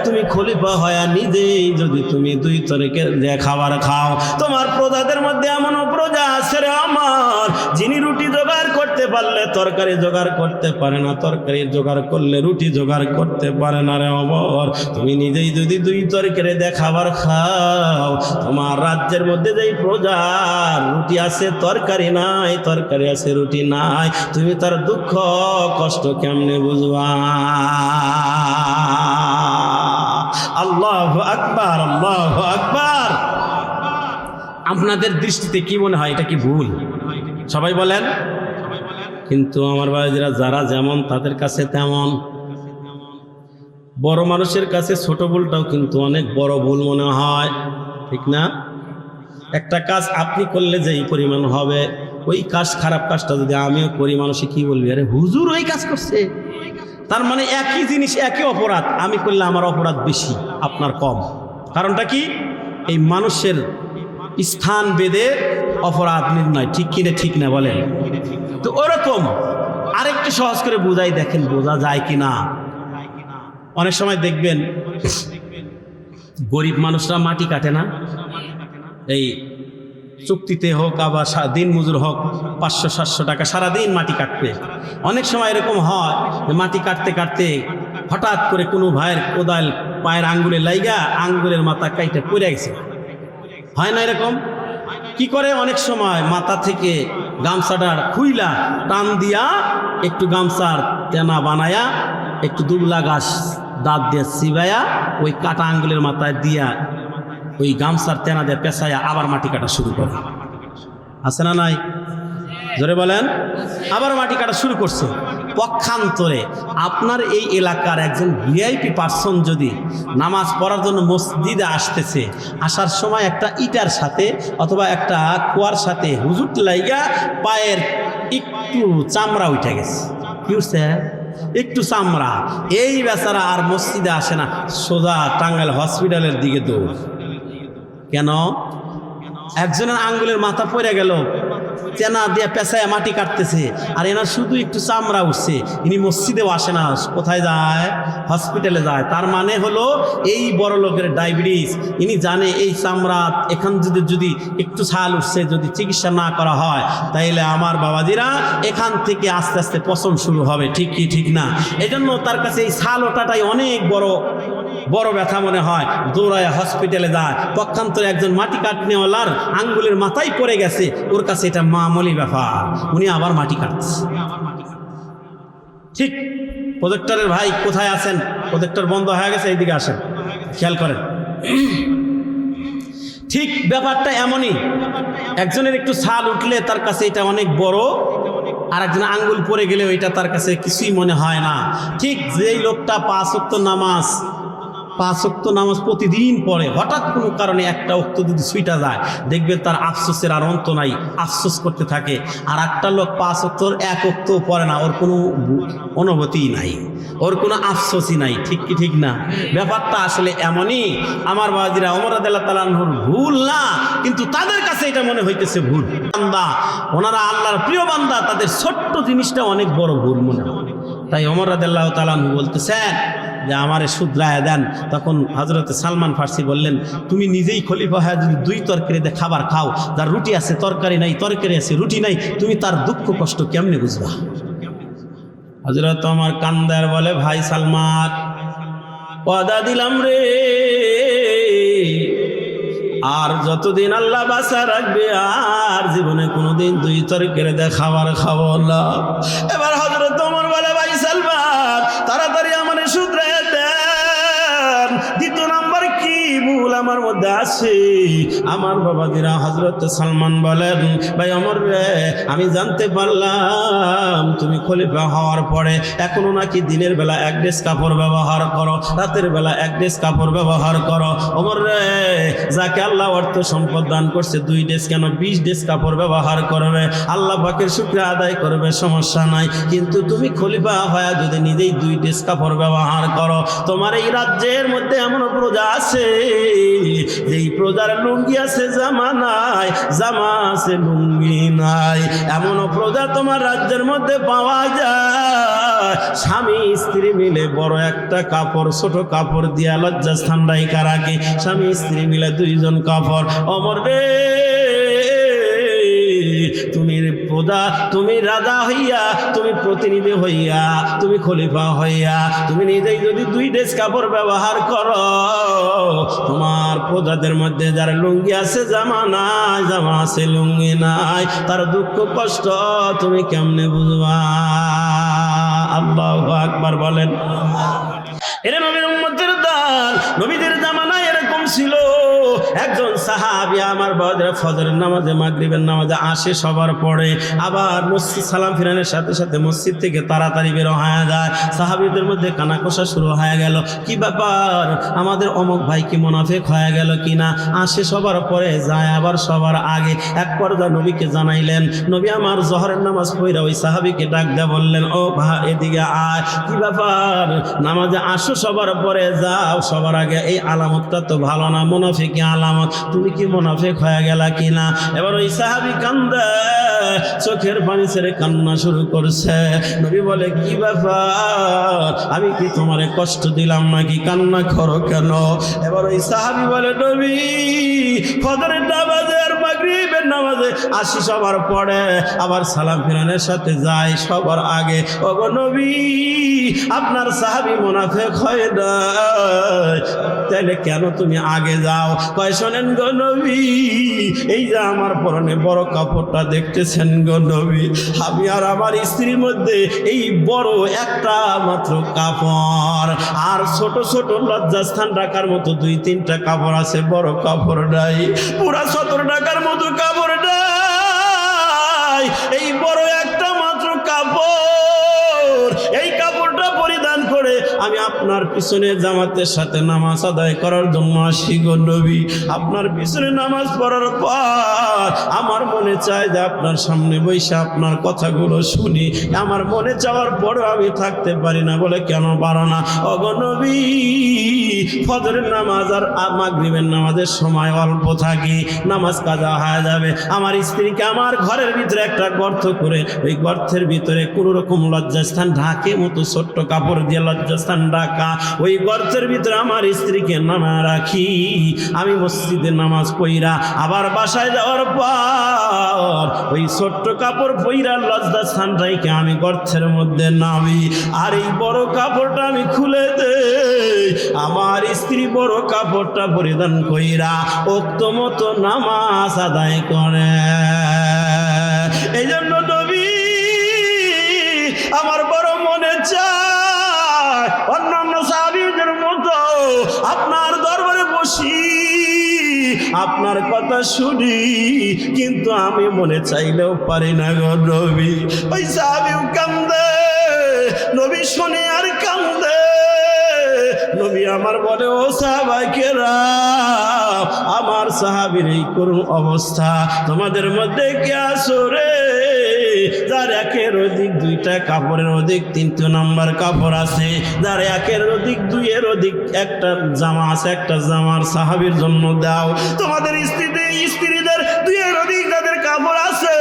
তুমি খলিফা হয়া নিজেই যদি তুমি 2 তরকারি দেখাবার খাও, তোমার প্রজাদের মধ্যে এমন প্রজা আছে রে আমার, যিনি রুটি জোগাড় করতে পারলে তরকারি জোগাড় করতে পারে না, তরকারি জোগাড় করলে রুটি জোগাড় করতে পারে না রে ওমর। তুমি নিজেই যদি 2 তরকারি দেখাবার খাও, তোমার রাজ্যের মধ্যে যেই প্রজার রুটি আছে তরকারি নাই, তরকারি আছে রুটি নাই, তুমি তার দুঃখ কষ্ট কেমনে বুঝবা? আল্লাহু আকবার, আল্লাহু আকবার। আপনাদের দৃষ্টিতে কি মনে হয়, এটা কি ভুল? সবাই বলেন। কিন্তু আমার ভাইরা যারা যেমন তাদের কাছে তেমন। বড় মানুষের কাছে ছোট ভুলটাও কিন্তু অনেক বড় ভুল মনে হয়, ঠিক না? একটা কাজ আপনি করলে যেই পরিমাণ হবে, ওই কাজ খারাপ কাজটা যদি আমিও করি, মানুষে কি বলবি, আরে হুজুর ওই কাজ করছে। তার মানে একই জিনিস একই অপরাধ, আমি করলে আমার অপরাধ বেশি, আপনার কম। কারণটা কি? এই মানুষের স্থান ভেদে অপরাধ নির্ণয়, ঠিক কিনা ঠিক না বলেন? তো ওরকম আরেকটু সহজ করে বুঝাই, দেখেন বোঝা যায় কিনা। অনেক সময় দেখবেন গরিব মানুষরা মাটি কাটে না, এই চুক্তিতে হোক আবার দিন মজুর হোক, 500-700 টাকা সারাদিন মাটি কাটবে। অনেক সময় এরকম হয় যে মাটি কাটতে কাটতে হঠাৎ করে কোনো ভাইয়ের কোদাল পায়ের আঙ্গুলে লাইগা আঙ্গুলের মাথা কাইটে পড়ে গেছে, হয় না এরকম? কি করে অনেক সময় মাথা থেকে গামছাটার খুইলা টান দিয়া একটু গামছার তেনা বানায়া একটু দুবলা গাছ দাঁত দিয়ে চিবাইয়া ওই কাটা আঙ্গুলের মাথায় দিয়া ওই গামছার তেনা দিয়ে পেঁচাইয়া আবার মাটি কাটা শুরু করে। আছে না নাই? জোরে বলেন। আবার মাটি কাটা শুরু করছে। পক্ষান্তরে আপনার এই এলাকার একজন ভিআইপি পার্সন যদি নামাজ পড়ার জন্য মসজিদে আসতেছে, আসার সময় একটা ইটার সাথে অথবা একটা কুয়ার সাথে হুজুট লাইগা পায়ের একটু চামড়া উঠে গেছে, কি উঠছে? একটু চামড়া, এই বেচারা আর মসজিদে আসে না, সোজা টাঙ্গাইল হসপিটালের দিকে দৌড়। কেন? একজনের আঙ্গুলের মাথা পড়ে গেল, তেনা দিয়ে পেঁচায় মাটি কাটতেছে, আর এনার শুধু একটু চামড়া উঠছে, ইনি মসজিদেও আসে না, কোথায় যায়? হসপিটালে যায়। তার মানে হলো এই বড় লোকের ডায়াবেটিস, ইনি জানে এই চামড়া এখান যদি একটু ছাল উঠছে, যদি চিকিৎসা না করা হয় তাইলে আমার বাবাজিরা এখান থেকে আস্তে আস্তে পচন শুরু হবে। ঠিক কি ঠিক না? এজন্য তার কাছে এই ছাল ওঠাটাই অনেক বড় ব্যথা মনে হয়, দৌড়ায় হসপিটালে যায়। পক্ষান্তরে একজন মাটি কাটনেওয়ালার আঙ্গুলের মাথায় পড়ে গেছে, ওর কাছে এটা মামুলি ব্যাপার, উনি আবার মাটি কাটছে। ঠিক প্রজেক্টরের ভাই কোথায় আছেন? প্রজেক্টর বন্ধ হয়ে গেছে, এইদিকে আসেন, খেয়াল করেন। ঠিক ব্যাপারটা এমনই, একজনের একটু ছাল উঠলে তার কাছে এটা অনেক বড়, আর একজন আঙ্গুল পড়ে গেলে ওইটা তার কাছে কিছুই মনে হয় না। ঠিক যেই লোকটা 5 ওয়াক্ত নামাজ প্রতিদিন পড়ে, হঠাৎ কোনো কারণে একটা ওয়াক্ত যদি ছুইটা যায়, দেখবেন তার আফসোসের আর অন্ত নাই, আফসোস করতে থাকে। আর একটা লোক 5 ওয়াক্তর 1 ওয়াক্তও পড়ে না, ওর কোনো অনুভূতিই নাই, ওর কোনো আফসোসই নাই। ঠিক কি ঠিক না? ব্যাপারটা আসলে এমনই। আমার বাবাজিরা, ওমর রাদিয়াল্লাহু তাআলা আনহুর ভুল না, কিন্তু তাদের কাছে এটা মনে হইতেছে ভুল। বান্দা, ওনারা আল্লাহর প্রিয় বান্দা, তাদের ছোট্ট জিনিসটা অনেক বড় ভুল মনে হয়। তাই ওমর রাদিয়াল্লাহু তাআলা আনহু বলতেছেন যে আমারে শুধরায় দেন। তখন হযরতে সালমান ফার্সি বললেন, তুমি নিজেই খলিফা হয়ে যদি 2 তরকারিতে খাবার খাও, যার রুটি আছে তরকারি নাই, তরকারি আছে রুটি নাই, তুমি তার দুঃখ কষ্ট কেমনে বুঝবা? হযরত ওমর কান্দার বলে, ভাই সালমান, ওয়াদা দিলাম রে, আর যতদিন আল্লাহ বাঁচা রাখবে আর জীবনে কোনোদিন 2 তরকারিতে খাবার খাবো না। এবার হযরত ওমর বলে, ভাই সালমান, তাড়াতাড়ি আমারে শুধরায় দেন, দ্বিতীয় নাম্বার কি ভুল আমার মধ্যে আছে? আমার বাবাজিরা, হযরত সালমান বলেন, ভাই ওমর রে, আমি জানতে পারলাম তুমি খলিফা হওয়ার পরে এখনো নাকি দিনের বেলা 1 ড্রেস কাপড় ব্যবহার করো, রাতের বেলা 1 ড্রেস কাপড় ব্যবহার করো। ওমর রে, যাকে আল্লাহ অর্থ সম্পদ দান করছে 2 ড্রেস কেন 20 ড্রেস কাপড় ব্যবহার করবে, আল্লাহ পাকের শুকরিয়া আদায় করবে, সমস্যা নাই। কিন্তু তুমি খলিফা হয়ে যদি নিজেই 2 ড্রেস কাপড় ব্যবহার করো, তোমার এই রাজ্যের মধ্যে এমন প্রজা আছে যেই প্রজার লুঙ্গি আছে জামা নাই, জামা আছে লুঙ্গি নাই, এমন প্রজা তোমার রাজ্যের মধ্যে পাওয়া যায়। স্বামী স্ত্রী মিলে বড় একটা কাপড়, ছোট কাপড় দিয়া লজ্জাস্থান রাইখা রাখে, স্বামী স্ত্রী মিলে 2 জন কাপড়। ওমর রে, তুমি প্রজা, তুমি রাজা হইয়া, তুমি প্রতিনিধি হইয়া, তুমি খলিফা হইয়া তুমি নিজেই যদি 2 ড্রেস কাপড় ব্যবহার করো, তোমার প্রজাদের মধ্যে যারা লুঙ্গি আছে জামা নাই, জামা আছে লুঙ্গি নাই, তার দুঃখ কষ্ট তুমি কেমনে বুঝবা? আল্লাহু আকবার বলেন। এর নবীর উম্মতের দল, নবীদের জামানায় এরকম ছিল। একজন সাহাবী আমার বাবাদের ফজরের নামাজে, মাগরিবের নামাজে আসে সবার পরে, আবার মসজিদ সালাম ফিরানোর সাথে সাথে মসজিদ থেকে তাড়াতাড়ি বের হয়ে যায়। সাহাবীদের মধ্যে কানাকষা শুরু হয়ে গেল, কি ব্যাপার, আমাদের অমুক ভাই কি মুনাফিক হয়ে গেল কিনা? আসে সবার পরে, যায় আবার সবার আগে। এক পর্যায়ে নবীকে জানাইলেন। নবী আমার জোহরের নামাজ পড়া ওই সাহাবীকে ডাক দিয়ে বললেন, ও ভাই এদিকে আয়, কি ব্যাপার, নামাজে আসো সবার পরে, যাও সবার আগে, এই আলামতটা তো ভালো না, মুনাফিক আলামত, তুমি কি মুনাফিক হয়ে গেলা কিনা? এবার ওই সাহাবী কান্দে, চোখের পানি ছেড়ে কান্না শুরু করছে। নবী বলে, কি ব্যাপার, আমি কি তোমারে কষ্ট দিলাম নাকি, কান্না করো কেন? এবার ওই সাহাবী বলে, নবী ফজরের নামাজে আর মাগরিবের নামাজে আসি সবার পরে, আবার সালাম ফিরানোর সাথে যাই সবার আগে। ওগো নবী, আপনার সাহাবী মুনাফিক হয় না, তাহলে কেন তুমি আগে যাও? কয় শোনেন গো নবী, এই যে আমার পরনে বড় কাপড়টা দেখতেছেন গো নবী, আমি আর আমার স্ত্রীর মধ্যে এই বড় একটা মাত্র কাপড়, আর ছোট ছোট লজ্জাস্থান রাখার মতো 2-3টা কাপড় আছে, বড় কাপড় নাই। পুরা 17 টাকার মতো কাপড় নাই, এই বড় একটা মাত্র কাপড়, এই কাপড়টা পরিধান করে আমি আপনার পিছনে জামাতের সাথে নামাজ আদায় করার জন্য আসি গো নবী। আপনার পিছনে নামাজ পড়ার পর আমার মনে চায় যে আপনার সামনে বসে আপনার কথাগুলো শুনি, আমার মনে চাওয়ার পরেও আমি থাকতে পারি না। বলে কেন পারো না? ও গো নবী, ফজরের নামাজ আর মাগরিবের নামাজের সময় অল্প থাকি, নামাজ কাজা হয়ে যাবে। আমার স্ত্রীকে আমার ঘরের ভিতরে একটা গর্ত করে, ওই গর্তের ভিতরে কোনো রকম লজ্জাস্থান ঢাকে মতো ছোট্ট কাপড় দিয়ে লজ্জাস্থান ঢাকা, ওই গর্তের ভিতরে আমার স্ত্রীকে নামা রাখি। আমি মসজিদে নামাজ পইরা আবার বাসায় যাওয়ার পর ওই ছোট্ট কাপড় পইরা লজ্জাস্থান রেখে আমি গর্তের মধ্যে নামি, আর এই বড় কাপড়টা আমি খুলে দেই। আমার স্ত্রী বড় কাপড়টা পরিধান কইরা ওক্ত মতো নামাজ আদায় করে। এই জন্য নবী আমার বড় মনে চায় অন্যান্য সাহাবীদের মতো আপনার দরবারে বসি, আপনার কথা শুনি, কিন্তু আমি মনে চাইলেও পারি না গো নবী। ওই সাহাবীও কান্দে, নবী শুনে আর কান্দে। নবী আমার বলে, ও সাহাবাকেরা, আমার সাহাবীর এই করুণ অবস্থা, তোমাদের মধ্যে কে আছো রে যার একের অধিক 2টা কাপড়ের অধিক 3 নাম্বার কাপড় আছে, যার একের অধিক 2-এর অধিক একটা জামা আছে, একটা জামার সাহাবীর জন্য দাও। তোমাদের স্ত্রীদের 2-এর অধিক যাদের কাপড় আছে,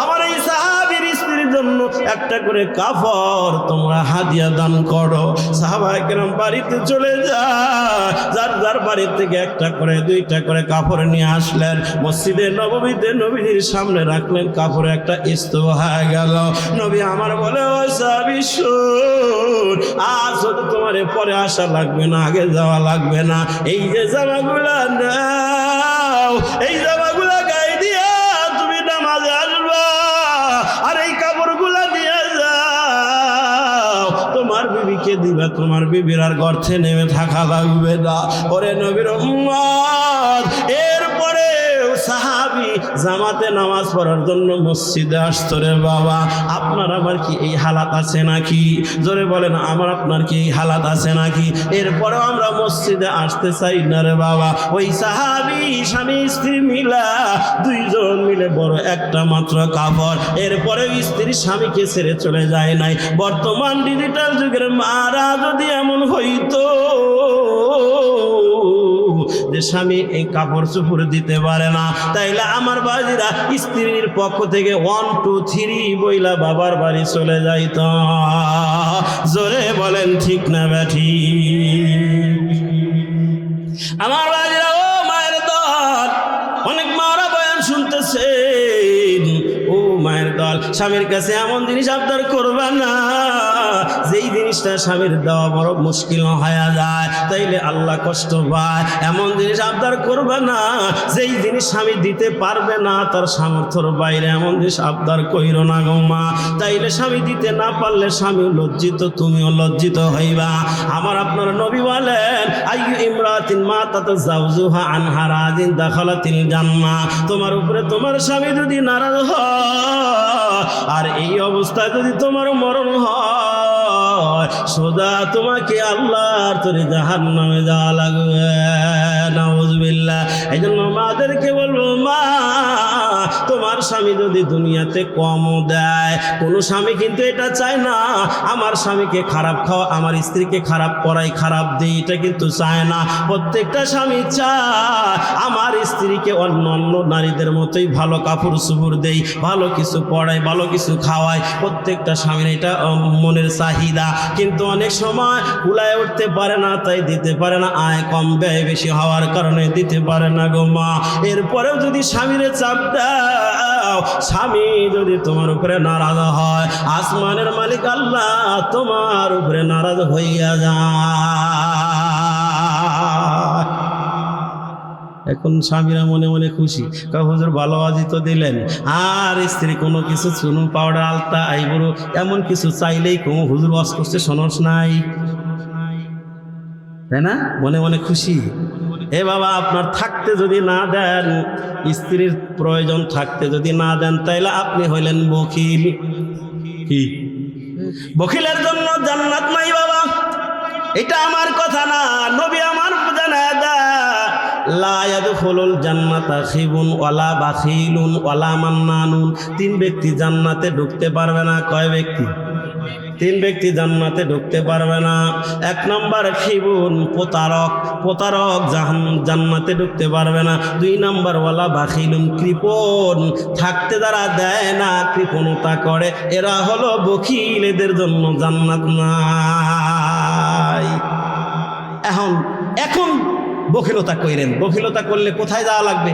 আমার এই সাহাবীর স্ত্রীর জন্য একটা করে কাপড় তোমরা হাদিয়া দান করো। সাহাবায়ে কেরাম বাড়িতে চলে যায়, যার যার বাড়ি থেকে একটা করে 2টা করে কাপড় নিয়ে আসলেন, মসজিদে নববীতে নবীর সামনে রাখলেন, কাপড়ে একটা ইস্তবা হয়ে গেল। নবী আমার বলে, ও সাহাবী শোন, আজ হয়তো তোমার পরে আসা লাগবে না, আগে যাওয়া লাগবে না, এই যে জামাগুলা নাও, এই জামাগুলা গায়ে দিয়া তুমি নামাজে আসবা, আর এই কাপড়গুলা দিয়ে যাও, তোমার বিবিকে দিবা, তোমার বিবির আর গর্তে নেমে থাকা লাগবে না। ওরে নবীর উম্মত, এরপরে সাহাবী জামাতে নামাজ পড়ার জন্য মসজিদে আসতো রে বাবা। আপনার আমার কি এই হালাত আছে নাকি? জোরে বলেন, আমার আপনার কি এই হালাত আছে নাকি? এরপরেও আমরা মসজিদে আসতে চাই না রে বাবা। ওই সাহাবী স্বামী স্ত্রী মিলা 2 জন মিলে বড় একটা মাত্র কাপড়, এরপরে স্ত্রী স্বামীকে ছেড়ে চলে যায় নাই। বর্তমান ডিজিটাল যুগের মারা যদি এমন হইতো যে স্বামী এই কাপড় চোপড় দিতে পারে না, তাইলে আমার বাজিরা স্ত্রীর পক্ষ থেকে 1 2 3 বইলা বাবার বাড়ি চলে যাইত। জোরে বলেন ঠিক না ব্যাঠি? আমার বাজিরা, ও মায়ের দল, অনেক মারা বয়ান শুনতেছেন, ও মায়ের দল, স্বামীর কাছে এমন জিনিস আবদার করবা না যেই জিনিসটা স্বামীর দেওয়া বড় মুশকিল হয়ে যায়, তাইলে আল্লাহ কষ্ট পায়। এমন জিনিস আবদার করবে না যেই জিনিস স্বামী দিতে পারবে না, তার সামর্থ্যের বাইরে এমন জিনিস আবদার কইরো না গো মা, তাইলে স্বামী দিতে না পারলে স্বামী লজ্জিত, তুমিও লজ্জিত হইবা। আমার আপনার নবী বলেন, আইয়ু ইমরাতিন মাতাত যাওজুহা আনহা রাদিন দাখালাতিল জান্নাহ, তোমার উপরে তোমার স্বামী যদি নারাজ হয় আর এই অবস্থায় যদি তোমার মরণ হয়, সোজা তোমাকে আল্লাহর তরে জাহান্নামে যাওয়া লাগবে। নাউযুবিল্লাহ। এই জন্য মাদেরকে বলবো, মা তোমার স্বামী যদি দুনিয়াতে কম দেয়, কোনো স্বামী কিন্তু এটা চায় না আমার স্বামীকে খারাপ খাওয়া, আমার স্ত্রীকে খারাপ করাই, খারাপ দিই, এটা কিন্তু চায় না। প্রত্যেকটা স্বামী চায় আমার স্ত্রীকে অন্য অন্য নারীদের মতোই ভালো কাপড় চোপড় দেই, ভালো কিছু পড়াই, ভালো কিছু খাওয়াই, প্রত্যেকটা স্বামীর এটা মনের চাহিদা। কিন্তু অনেক সময় কুলায় উঠতে পারে না, তাই দিতে পারে না, আয় কম ব্যয় বেশি হওয়ার কারণে দিতে পারে না গো মা। এরপরেও যদি স্বামীরে চাপ দেয়, দাও, স্বামী যদি তোমার উপরে নারাজ হয়, আসমানের মালিক আল্লাহ তোমার উপরে নারাজ হইয়া যায়। এখন স্বামীরা মনে মনে খুশি, হুজুর ভালো আওয়াজই তো দিলেন, আর স্ত্রী কোনো কিছু চুনুন পাউডার আলতা আইবুড়ো এমন কিছু চাইলেই কোনো হুজুর ওয়াজ করতে শোনস নাই, তাই না? মনে মনে খুশি। এ বাবা, আপনার থাকতে যদি না দেন, স্ত্রীর প্রয়োজন থাকতে যদি না দেন, তাইলে আপনি হইলেন বখিল। কি বখিলের জন্য জান্নাত নাই বাবা, এটা আমার কথা না, নবী আমার জানায় দেয়, লা ইয়াদখুলুল জান্নাতা খিবুন ওয়ালা বাখিলুন ওয়ালা মান্নানুন। 3 ব্যক্তি জান্নাতে ঢুকতে পারবে না। কয় ব্যক্তি? 3 ব্যক্তি জান্নাতে ঢুকতে পারবে না। 1 নম্বর খিবুন, প্রতারক, প্রতারক জান্নাতে ঢুকতে পারবে না। 2 নম্বর ওয়ালা বাখিলুন, কৃপণ, থাকতে যারা দেয় না, কৃপণতা করে, এরা হলো বখিল, এদের জন্য জান্নাত নাই। এখন বখিলতা কইরেন, বখিলতা করলে কোথায় যাওয়া লাগবে?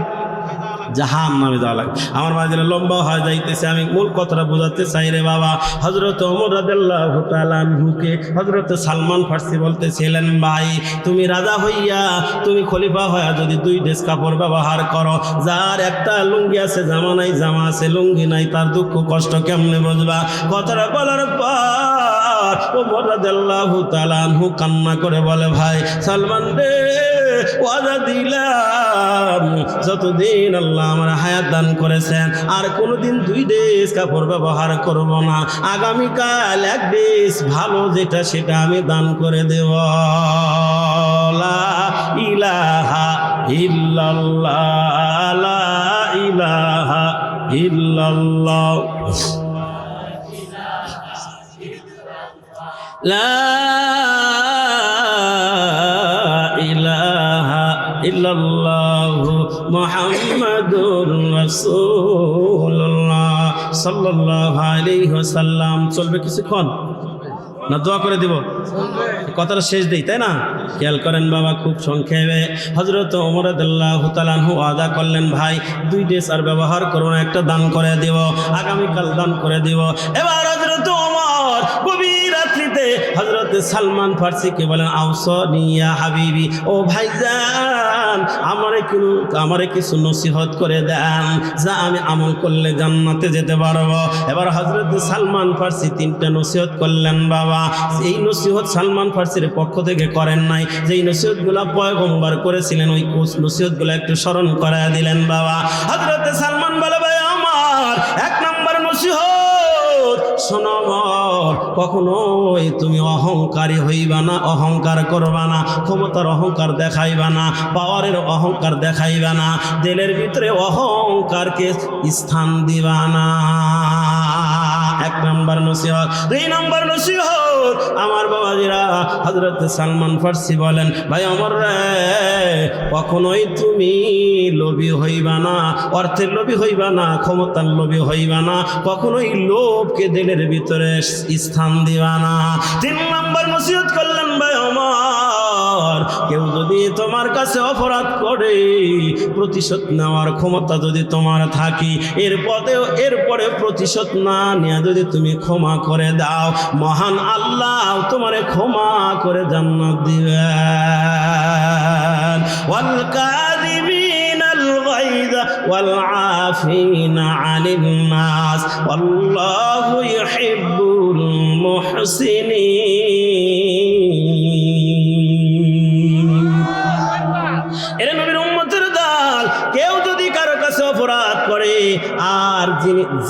জাহান্নামে যাওয়া লাগবে। আমার মাঝে লম্বা হয়ে যাইতেছে, আমি মূল কথাটা বোঝাতে চাই রে বাবা। হযরত ওমর রাদিয়াল্লাহু তাআলা আনহুকে হযরত সালমান ফারসি বলতেছিলেন, ভাই তুমি রাজা হইয়া, তুমি খলিফা হইয়া যদি 2 ড্রেস কাপড় ব্যবহার করো, যার একটা লুঙ্গি আছে জামা নাই, জামা আছে লুঙ্গি নাই, তার দুঃখ কষ্ট কেমনে বুঝবা? কথাটা বলার পর ওমর রাদিয়াল্লাহু তাআলা আনহু কান্না করে বলে, ভাই সালমান রে, ওয়াদা দিলাম যতদিন আল্লাহ আমার হায়াত দান করেছেন আর কোনোদিন 2 ড্রেস কাপড় ব্যবহার করব না, আগামীকাল 1 ড্রেস ভালো যেটা সেটা আমি দান করে দেব। লা ইলাহা ইল্লাল্লাহ, লা ইলাহা ইল্লাল্লাহ, লা ইলাহা ইল্লাল্লাহু মুহাম্মাদুর রাসূলুল্লাহ সাল্লাল্লাহু আলাইহি ওয়াসাল্লাম। চলবে কিছুক্ষণ না দোয়া করে দিব? কথাটা শেষ দেই, তাই না? খেয়াল করেন বাবা, খুব সংক্ষেপে। হযরত ওমর রাদিয়াল্লাহু তাআলা আনহু ওয়াদা করলেন, ভাই 2 ড্রেস আর ব্যবহার করব না, একটা দান করে দেব, আগামীকাল দান করে দেব। এবার হযরত ওমর গভীর রাত্রিতে হযরত সালমান ফারসিকে বলেন, আওসানি ইয়া হাবিবি, ও ভাইজান আমারে কিছু নসিহত করে দেন, যা আমি আমল করলে জান্নাতে যেতে পারবো। এবার হযরত সালমান ফারসি 3টা নসিহত করলেন বাবা। এই নসিহত সালমান ফারসির পক্ষ থেকে করেন নাই, যেই নসিহতগুলো পয়গম্বর করেছিলেন ওই নসিহতগুলো একটু স্মরণ করায় দিলেন বাবা। হযরত সালমান বলে, ভাই আমার 1 নম্বর নসিহত শোনো, কখনোই তুমি অহংকারী হইবা না, অহংকার করবা না, ক্ষমতার অহংকার দেখাইবা না, পাওয়ারের অহংকার দেখাইবা না, দিলের ভিতরে অহংকারকে স্থান দিবা না। 1 নম্বর নসিহত। 2 নম্বর নসিহত আমার বাবাজিরা, হযরত সালমান ফারসি বলেন, ভাই ওমর রে, কখনোই তুমি লোভী হইবা না, অর্থের লোভী হইবা না, ক্ষমতার লোভী হইবা না, কখনোই লোভকে দিলের ভিতরে স্থান দিবা না। 3 নম্বর নসিহত করলেন, ভাই ওমর, কেউ যদি তোমার কাছে অপরাধ করে, প্রতিশোধ নেওয়ার ক্ষমতা যদি তোমার থাকে, এরপরে প্রতিশোধ না নিয়ে যদি তুমি ক্ষমা করে দাও, মহান আল্লাহ তোমারে ক্ষমা করে জান্নাত দিবেন। ওয়াল কাযিমিনাল গায়যা ওয়াল আফিনা আনিন নাস আল্লাহু ইউহিব্বুল মুহসিনিন। এর নবীর উম্মতের দল, কেউ যদি কারো কাছে অপরাধ করে, আর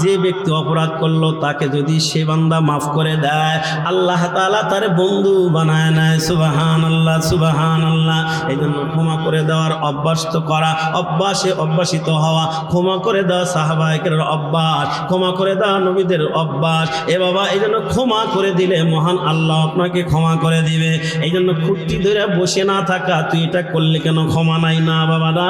যে ব্যক্তি অপরাধ করলো তাকে যদি সে বান্দা মাফ করে দেয়, আল্লাহ তাআলা তার বন্ধু বানায় নেয়। সুবহানাল্লাহ, সুবহানাল্লাহ। এই জন্য ক্ষমা করে দেওয়ার অভ্যাস তো করা, অভ্যাসিত হওয়া, ক্ষমা করে দেওয়া সাহাবায়ে কেরামের অভ্যাস, ক্ষমা করে দেওয়া নবীদের অভ্যাস। এ বাবা, এই জন্য ক্ষমা করে দিলে মহান আল্লাহ আপনাকে ক্ষমা করে দিবে। এই জন্য খুঁটি ধরে বসে না থাকা, তুই এটা করলে কেন, ক্ষমা নাই, না বাবা না,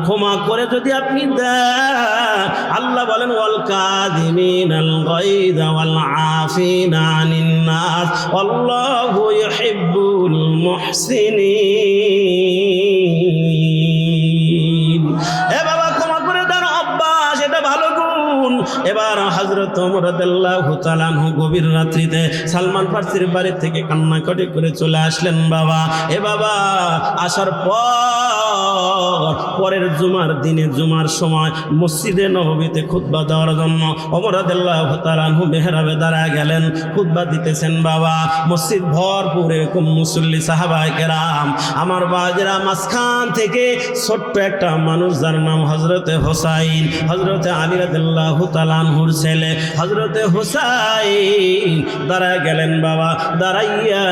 ক্ষমা করে যদি আপনি দেন, আল্লাহ বলেন, ওয়াল কাযিমিনাল গায়যা ওয়াল আফিনা আনিন নাস আল্লাহু ইউহিব্বুল মুহসিনিন। এ বাবা, ক্ষমা করে দেন অভ্যাস, এটা হযরত ওমর রাদিয়াল্লাহু তাআলা আনহু গভীর রাত্রিতে সালমান ফার্সির বাড়ি থেকে কান্নাকাটি করে চলে আসলেন বাবা। এ বাবা আসার পরের জুমার দিনে জুমার সময় মসজিদে নববীতে খুতবা দেওয়ার জন্য ওমর রাদিয়াল্লাহু তাআলা আনহু মেহরাবে দাঁড়ায় গেলেন, খুতবা দিতেছেন বাবা। মসজিদ ভরপুর এরকম মুসল্লি সাহাবায়ে কেরাম। আমার বাজরা মাঝখান থেকে ছোট্ট একটা মানুষ যার নাম হযরতে হোসাইন, হযরতে আলী রাদিয়াল্লাহু তাআলা আনহুর ছেলে হযরতে হোসাইন দাঁড়ায় গেলেন বাবা। দাঁড়াইয়া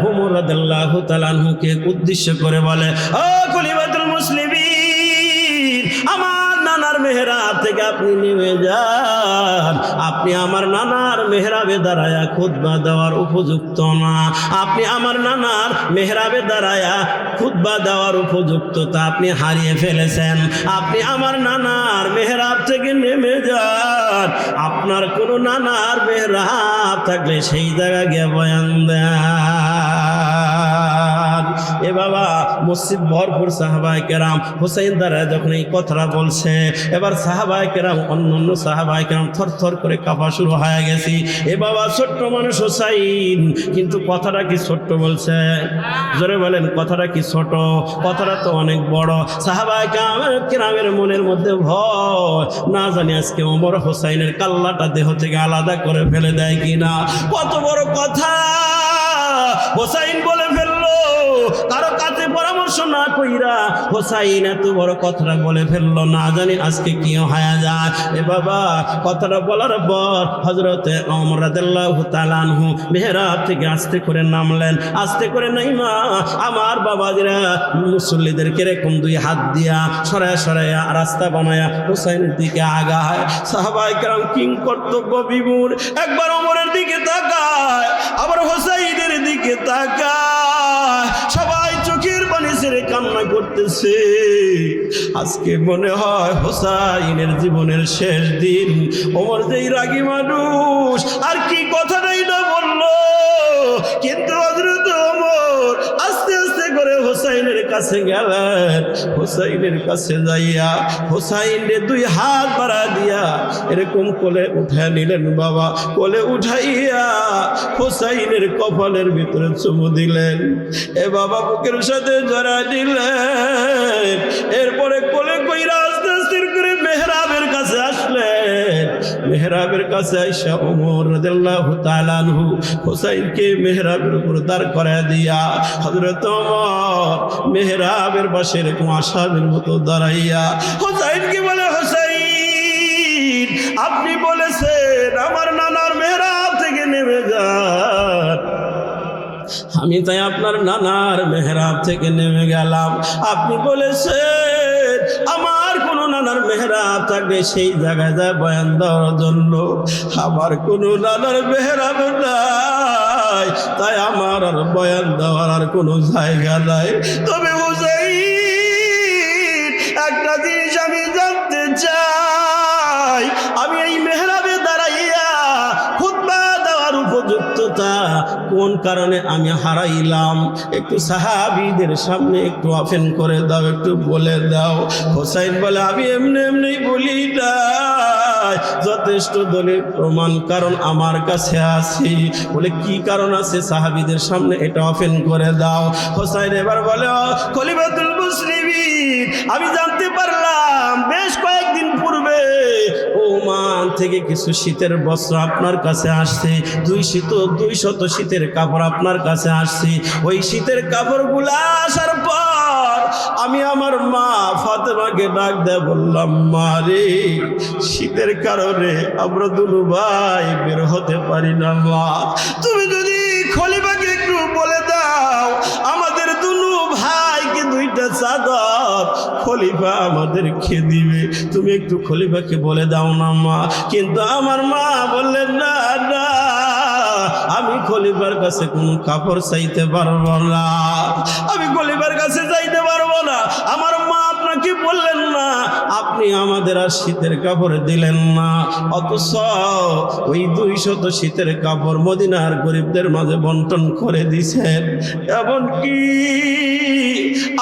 ওমর রাদিয়াল্লাহু তাআলা আনহুকে উদ্দেশ্য করে বলে, ও খলিফাতুল মুসলিমিন, আমার নানার মেহরাব থেকে আপনি নেমে যান। আপনি আমার নানার মেহরাবে দাঁড়ায়া খুতবা দেওয়ার উপযুক্ত না। আপনি আমার নানার মেহরাবে দাঁড়ায়া খুতবা দেওয়ার উপযুক্ততা আপনি হারিয়ে ফেলেছেন। আপনি আমার নানার মেহরাব থেকে নেমে যান। আপনার কোনো নানার মেহরাব থাকলে সেই জায়গায় গিয়ে বয়ান দেন। এ বাবা মসজিদ ভরপুর সাহাবায়ে কেরাম। হোসেন দাঁড়ায় যখন এই কথাটা বলছে, এবার সাহাবায়ে কেরাম অন্যান্য সাহাবায়ে কেরাম থরথর করে কাঁপা শুরু হয়ে গেছি। এ বাবা ছোট্ট মানুষ হোসাইন, কিন্তু কথাটা কি ছোট্ট বলছে? জোরে বলেন, কথাটা কি ছোট? কথাটা তো অনেক বড়। সাহাবায়ে কেরামের মনের মধ্যে ভয়, না জানি আজকে ওমর হোসাইনের কাল্লাটা দেহ থেকে আলাদা করে ফেলে দেয় কিনা। কত বড় কথা হোসাইন বলে ফেললো, কারো কাছে পরামর্শ না কইরা হোসাইন এত বড় কথাটা বলে ফেললো, না জানি আজকে কি হয়ে যায়। এ বাবা কথাটা বলার পর হযরতে ওমর রাদিয়াল্লাহু তাআলা আনহু মেহরাব থেকে আস্তে করে নামলেন। আস্তে করে নাইমা আমার বাবাজিরা মুসল্লিদেরকে এরকম দুই হাত দিয়া সরায়া সরায়া রাস্তা বানায়া হোসাইনের দিকে আগায়। সাহাবায়ে কেরাম কিং কর্তব্য বিমূঢ়, একবার ওমরের দিকে তাকায়, আবার হোসাইনের দিকে তাকায়। সবাই চোখের পানি ছেড়ে কান্না করতেছে। আজকে মনে হয় হোসাইনের জীবনের শেষ দিন। ওমর যেই রাগী মানুষ, আর কি কথাটাই না বললো, কিন্তু হযরত ওমর আস্তে আস্তে করে হোসাইনের কাছে গেলেন। হোসাইনের কাছে যাইয়া হোসাইনের দুই হাত বাড়া দিয়া এরকম কোলে উঠায় নিলেন বাবা। কোলে উঠাইয়া হোসাইনের কপালের ভিতরে চুমু দিলেন। এ বাবা বুকের সাথে জড়ায় দিলেন। এরপরে কোলে কইরা আস্তে আস্তে করে মেহরাবের কাছে আসলেন। মেহরাবের কাছে আইসা ওমর রাদিয়াল্লাহু তাআলা আনহু হোসাইনকে মেহরাবের উপর দাঁড় করায় দিয়া হযরত ওমর মেহরাবের পাশে এরকম আসামের মতো দাঁড়াইয়া হোসাইনকে বলে, হোসাইন আপনি বলেছেন আমার নানার মেহরাব থেকে নেমে যান, আমি তাই আপনার নানার মেহরাব থেকে নেমে গেলাম। আপনি বলেছেন আমার কোনো নানার মেহরাব থাকবে সেই জায়গায় যায় বয়ান দেওয়ার জন্য। আমার কোনো নানার মেহরাব নাই, তাই আমার আর বয়ান দেওয়ার আর কোনো জায়গা নাই। তবে হুসাইন একটা জিনিস আমি জানতে চাই, আমি এই মেহরাবে দাঁড়াইয়া খুতবা দেওয়ার উপযুক্ততা কোন কারণে আমি হারাইলাম? একটু সাহাবীদের সামনে একটু ওপেন করে দাও, একটু বলে দাও। হোসাইন বলে, আমি এমনি এমনি বলি না, যথেষ্ট দলিল প্রমাণ কারণ আমার কাছে আছে। বলে কি কারণ আছে? সাহাবীদের সামনে এটা ওপেন করে দাও। হোসাইন এবার বলে, খলিফাতুল মুসলিমিন, আমি জানতে পারলাম বেশ কয়েকদিন পূর্বে ওমান থেকে কিছু শীতের বস্ত্র আপনার কাছে আসছে। 200 শীতের কাপড় আপনার কাছে আসছে। ওই শীতের কাপড়গুলা আসার পর আমি আমার মা ফাতেমাকে ডাক দেয়, বললাম, মা রে, শীতের কারণে আমরা দুনু ভাই বের হতে পারি না। মা তুমি যদি খলিফাকে একটু বলে দাও আমাদের দুনু ভাইকে 2টা চাদর খলিফা আমাদেরকে দিবে, তুমি একটু খলিফাকে বলে দাও না মা। কিন্তু আমার মা বললেন, না না, আমি খলিফার কাছে কোনো কাপড় চাইতে পারবো না, আমি খলিফার কাছে চাইতে পারবো না। আমার মা আপনাকে বললেন না, আপনি আমাদের আর শীতের কাপড় দিলেন না, অথচ ওই 200 শীতের কাপড় মদিনার গরিবদের মাঝে বন্টন করে দিছেন। এমনকি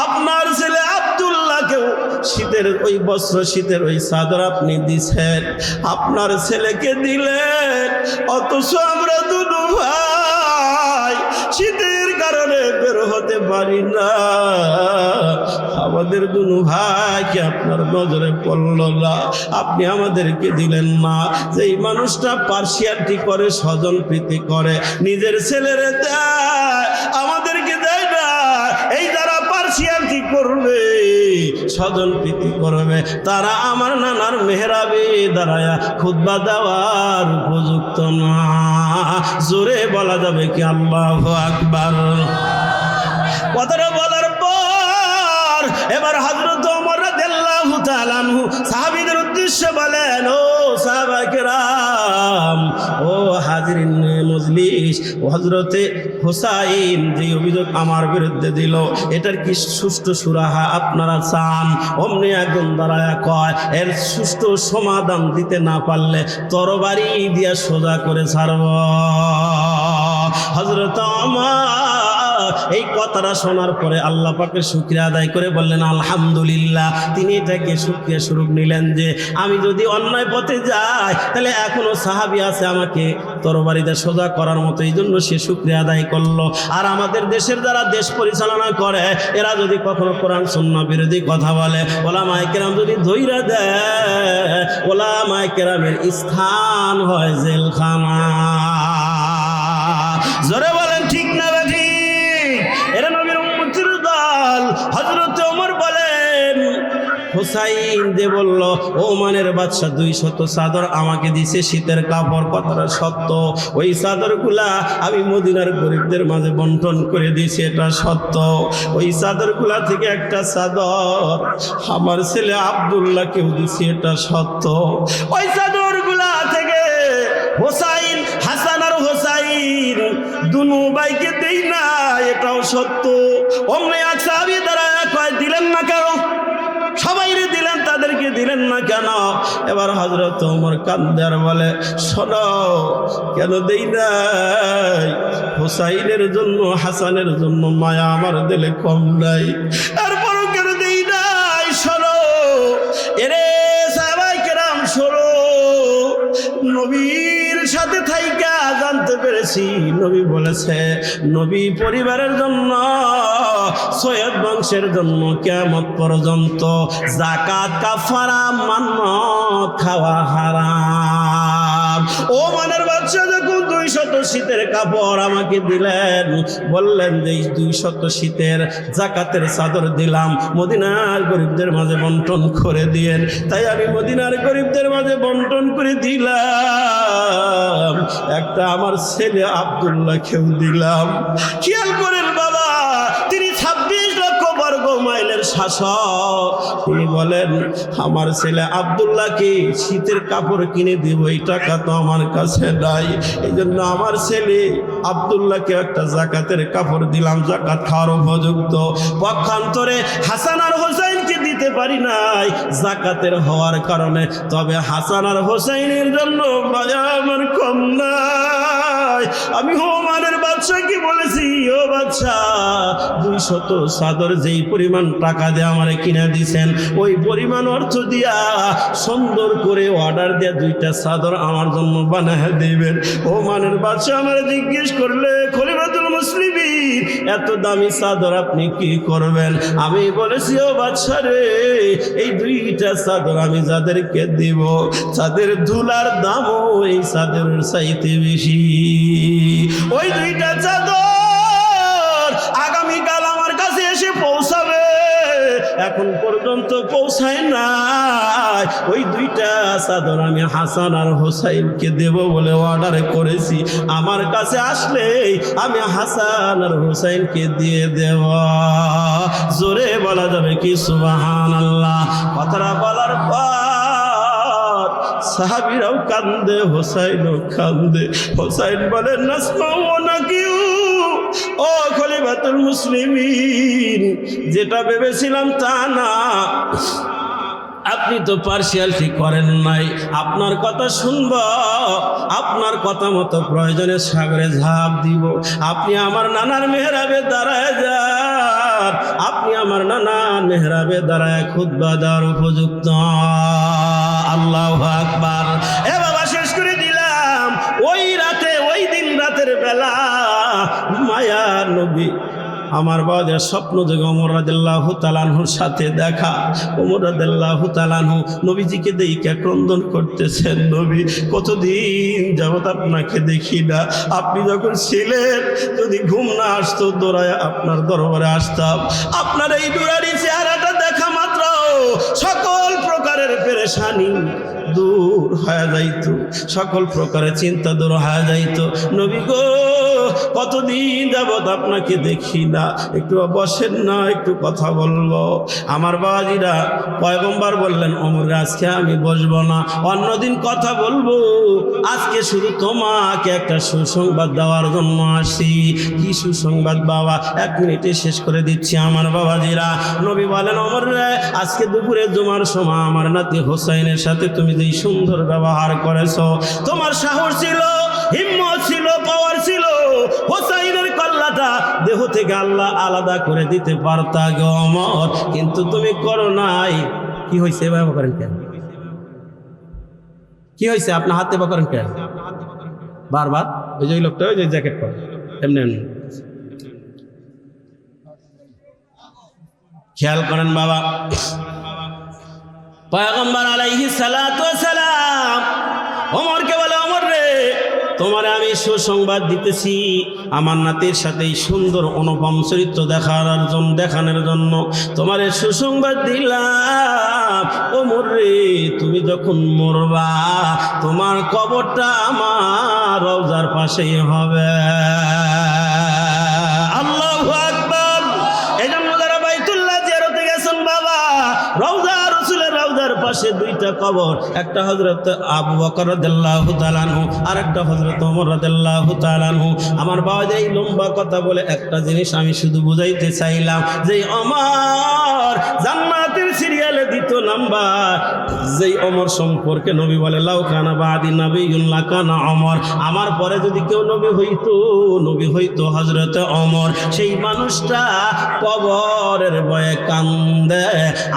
আপনার ছেলে আব্দুল্লাহকেও শীতের ওই বস্ত্র, শীতের ওই চাদর আপনি দিছেন, আপনার ছেলেকে দিলেন, অথচ আমরা দুটো ভাই শীতের কারণে বের হতে পারি না। আমাদের দুনো ভাইকে আপনার নজরে পড়ল না, আপনি আমাদেরকে দিলেন না। যেই মানুষটা পার্সিয়ালিটি করে, স্বজন প্রীতি করে, নিজের ছেলেরে দেয়, আমাদেরকে দেয় না। এই যারা পার্সিয়ালিটি করবে, স্বজন প্রীতি করবে, তারা আমার নানার মেহরাবে দাঁড়ায়া খুতবা দেওয়ার উপযুক্ত না। জোরে বলা যাবে কি আল্লাহু আকবার? কথাটা বলার পর এবার হযরত ওমর রাদিয়াল্লাহু তাআলা আনহু সাহাবীদের উদ্দেশ্যে বলেন, ও সাহাবায়ে কেরাম, ও হাজিরিন মজলিস, হযরতে হুসাইন যে অভিযোগ আমার বিরুদ্ধে দিল, এটার কি সুষ্ঠু সুরাহা আপনারা চান? অমনি একজন দাঁড়ায়া কয়, এর সুষ্ঠু সমাধান দিতে না পারলে তরবারি দিয়া সোজা করে ছাড়ব। হযরত ওমর এই কথাটা শোনার পরে আল্লাহ পাকের শুকরিয়া আদায় করে বললেন আলহামদুলিল্লাহ। তিনি এটাকে শুকরিয়া স্বরূপ নিলেন যে আমি যদি অন্যায় পথে যাই তাহলে এখনো সাহাবী আছে আমাকে তরবারিতে সোজা করার মতো, এই জন্য সে শুকরিয়া আদায় করলো। আর আমাদের দেশের যারা দেশ পরিচালনা করে, এরা যদি কখনো কোরআন সুন্নাহ বিরোধী কথা বলে, ওলামায়ে কেরাম যদি ধইরা দেয়, ওলামায়ে কেরামের স্থান হয় জেলখানা। জোরে বলেন ঠিক না বেঠিক? এরা নবীর উম্মতের দল। হযরত ওমর বলেন, হুসাইন যে বলল ওমানের বাদশা 200 চাদর আমাকে দিছে শীতের কাপড়, কথাটা সত্য। ওই চাদরগুলা আমি মদিনার গরিবদের মাঝে বন্টন করে দিয়েছি, এটা সত্য। ওই চাদরগুলা থেকে একটা চাদর আমার ছেলে আব্দুল্লাহকেও দিছি, এটা সত্য। ওই চাদরগুলা থেকে হুসাইন, হাসান আর হুসাইন দুনু ভাইকে দেই না, এটাও সত্য। অমনি এক সাহাবী দাঁড়ায় কয়, দিলেন না কেন? সবাইরে দিলেন, তাদেরকে দিলেন না কেন? এবার হযরত ওমর কান্দে আর বলে, শোনো, কেন দেই নাই? হুসাইনের জন্য, হাসানের জন্য মায়া আমার দিলে কম নাই, তারপরও কেন দেই নাই? শোনো, এরে সাহাবায়ে কেরাম, শোনো, নবীর সাথে থাইকা জানতে পেরেছি, নবী বলেছে নবী পরিবারের জন্য, সৈয়দ বংশের জন্য কিয়ামত পর্যন্ত যাকাত, কাফারা, মান্নত খাওয়া হারাম। ও মানের বাদশা যখন 200 শীতের কাপড় আমাকে দিলেন, বললেন যে 200 শীতের যাকাতের চাদর দিলাম, মদিনার গরিবদের মাঝে বন্টন করে দিয়েন। তাই আমি মদিনার গরিবদের মাঝে বন্টন করে দিলাম, একটা আমার ছেলে আব্দুল্লাহকেও দিলাম। খেয়াল করেন বাবা, তিনি 26 লক্ষ বর্গ মাইলের শাসক। তিনি বলেন আমার ছেলে আব্দুল্লাহকে শীতের কাপড় কিনে দিব, এই টাকা তো আমার কাছে নাই, এই জন্য আমার ছেলে আব্দুল্লাহকে একটা যাকাতের কাপড় দিলাম, যাকাত খাওয়ার উপযুক্ত। পক্ষান্তরে হাসান আর হোসাইনকে দিতে পারি নাই যাকাতের হওয়ার কারণে, তবে হাসান আর হোসাইনের জন্য মায়া আমার কম নাই। আমি ওমানের বাদশাকে বলেছি, ও বাদশা, 200 চাদর যেই পরিমাণ টাকা দিয়ে আমারে কিনে দিছেন, ওই পরিমাণ অর্থ দিয়া সুন্দর করে অর্ডার দিয়া 2টা চাদর আমার জন্য বানায় দিবেন। ওমানের বাদশা আমার জিজ্ঞেস করলে, খলিফাতুল মুসলিমিন, এত দামি চাদর আপনি কি করবেন? আমি বলেছি, ও বাদশা রে, এই 2টা চাদর আমি যাদেরকে দিব, তাদের ধুলার দামও এই চাদরের চাইতে বেশি। ওই 2টা চাদর আগামীকাল আমার কাছে এসে পৌঁছাবে, এখন পর্যন্ত পৌঁছায় নাই। ওই 2টা চাদর আমি হাসান আর হোসাইনকে দেব বলে অর্ডার করেছি, আমার কাছে আসলেই আমি হাসান আর হোসাইনকে দিয়ে দেব। জোরে বলা যাবে কি সুবহানাল্লাহ? কথাটা বলার পর সাহাবীরাও কান্দে, হোসাইনও কান্দে। হোসাইন বলেন, নাসমাউ নাকি, ও খলিফাতুল মুসলিমিন, যেটা ভেবেছিলাম তা না, আপনি তো পার্সিয়ালিটি করেন নাই। আপনার কথা শুনব, আপনার কথা মতো প্রয়োজনে সাগরে ঝাঁপ দিব। আপনি আমার নানার মেহরাবে দাঁড়ায় যান, আপনি আমার নানা মেহরাবে দাঁড়ায় খুতবা দেওয়ার উপযুক্ত। আল্লাহু আকবার। এ বাবা শেষ করে দিলাম। ওই রাতে, ওই দিন রাতের বেলা মায়ার নবী আমার বাবার স্বপ্ন যোগে ওমর রাদিয়াল্লাহু তাআলা আনহুর সাথে দেখা। ওমর রাদিয়াল্লাহু তাআলা আনহু নবীজিকে দেখে ক্রন্দন করতেছেন, নবী কতদিন যাবত আপনাকে দেখি না। আপনি যখন ছিলেন যদি ঘুম না আসতো দৌড়ায় আপনার দরবারে আসতাম। আপনার এই দুরারি চেহারাটা দেখা মাত্র সকল প্রকারের পেরেশানি দূর হয়ে যাইত, সকল প্রকারের চিন্তা দূর হয়ে যাইত। নবী গো কতদিন যাবত আপনাকে দেখি না, একটু বসেন না, একটু কথা বলবো। আমার বাবাজিরা পয়গম্বর বললেন, ওমর আজকে আমি বসবো না, অন্যদিন কথা বলবো, আজকে শুধু তোমাকে একটা সুসংবাদ দেওয়ার জন্য আসি। কি সুসংবাদ বাবা? 1 মিনিটে শেষ করে দিচ্ছি। আমার বাবাজিরা নবী বলেন, ওমর রে আজকে দুপুরে জুমার সময় আমার নাতি হোসাইনের সাথে তুমি যেই সুন্দর ব্যবহার করেছো, তোমার সাহস ছিল, হিম্মত ছিল, পাওয়ার ছিল, হোসাইনের কল্লাটা দেহ থেকে আল্লাহ আলাদা করে দিতে পারতা গো ওমর, কিন্তু তুমি করো নাই। কি হয়েছে? এভাবে করেন কেন? কি হয়েছে? আপনার হাতে বা করেন কেন বারবার? ওই যে লোকটা ওই যে জ্যাকেট পরে এমনি এমনি খেয়াল করেন বাবা। পয়গম্বর আলাইহিস সালাতু ওয়াস সালাম ওমরকে বলে, ওমর রে তোমারে আমি সুসংবাদ দিতেছি, আমার নাতির সাথে সুন্দর অনুপম চরিত্র দেখানোর জন্য তোমারে সুসংবাদ দিলাম। ওমর রে তুমি যখন মরবা তোমার কবরটা আমার রওজার পাশেই হবে। আল্লাহু আকবার। এই জন্য যারা বাইতুল্লাহ জিয়ারতে গেছেন বাবা, রওজা রাসূলের রওজার পাশে 2টা কবর, একটা হযরত আবু বকর রাদিয়াল্লাহু তাআলা আনহু আর একটা হযরত ওমর রাদিয়াল্লাহু তাআলা আনহু। আমার বাবা এই লম্বা কথা বলে একটা জিনিস আমি শুধু বুঝাইতে চাইলাম যে ওমর জান্নাতের সিরিয়ালে 2 নাম্বার। যেই ওমর সম্পর্কে নবী বলে, লাউ কানা বাদি নবিয়্যুন লাকানা ওমর, আমার পরে যদি কেউ নবী হইতো হযরত ওমর। সেই মানুষটা কবরের ভয়ে কান্দে,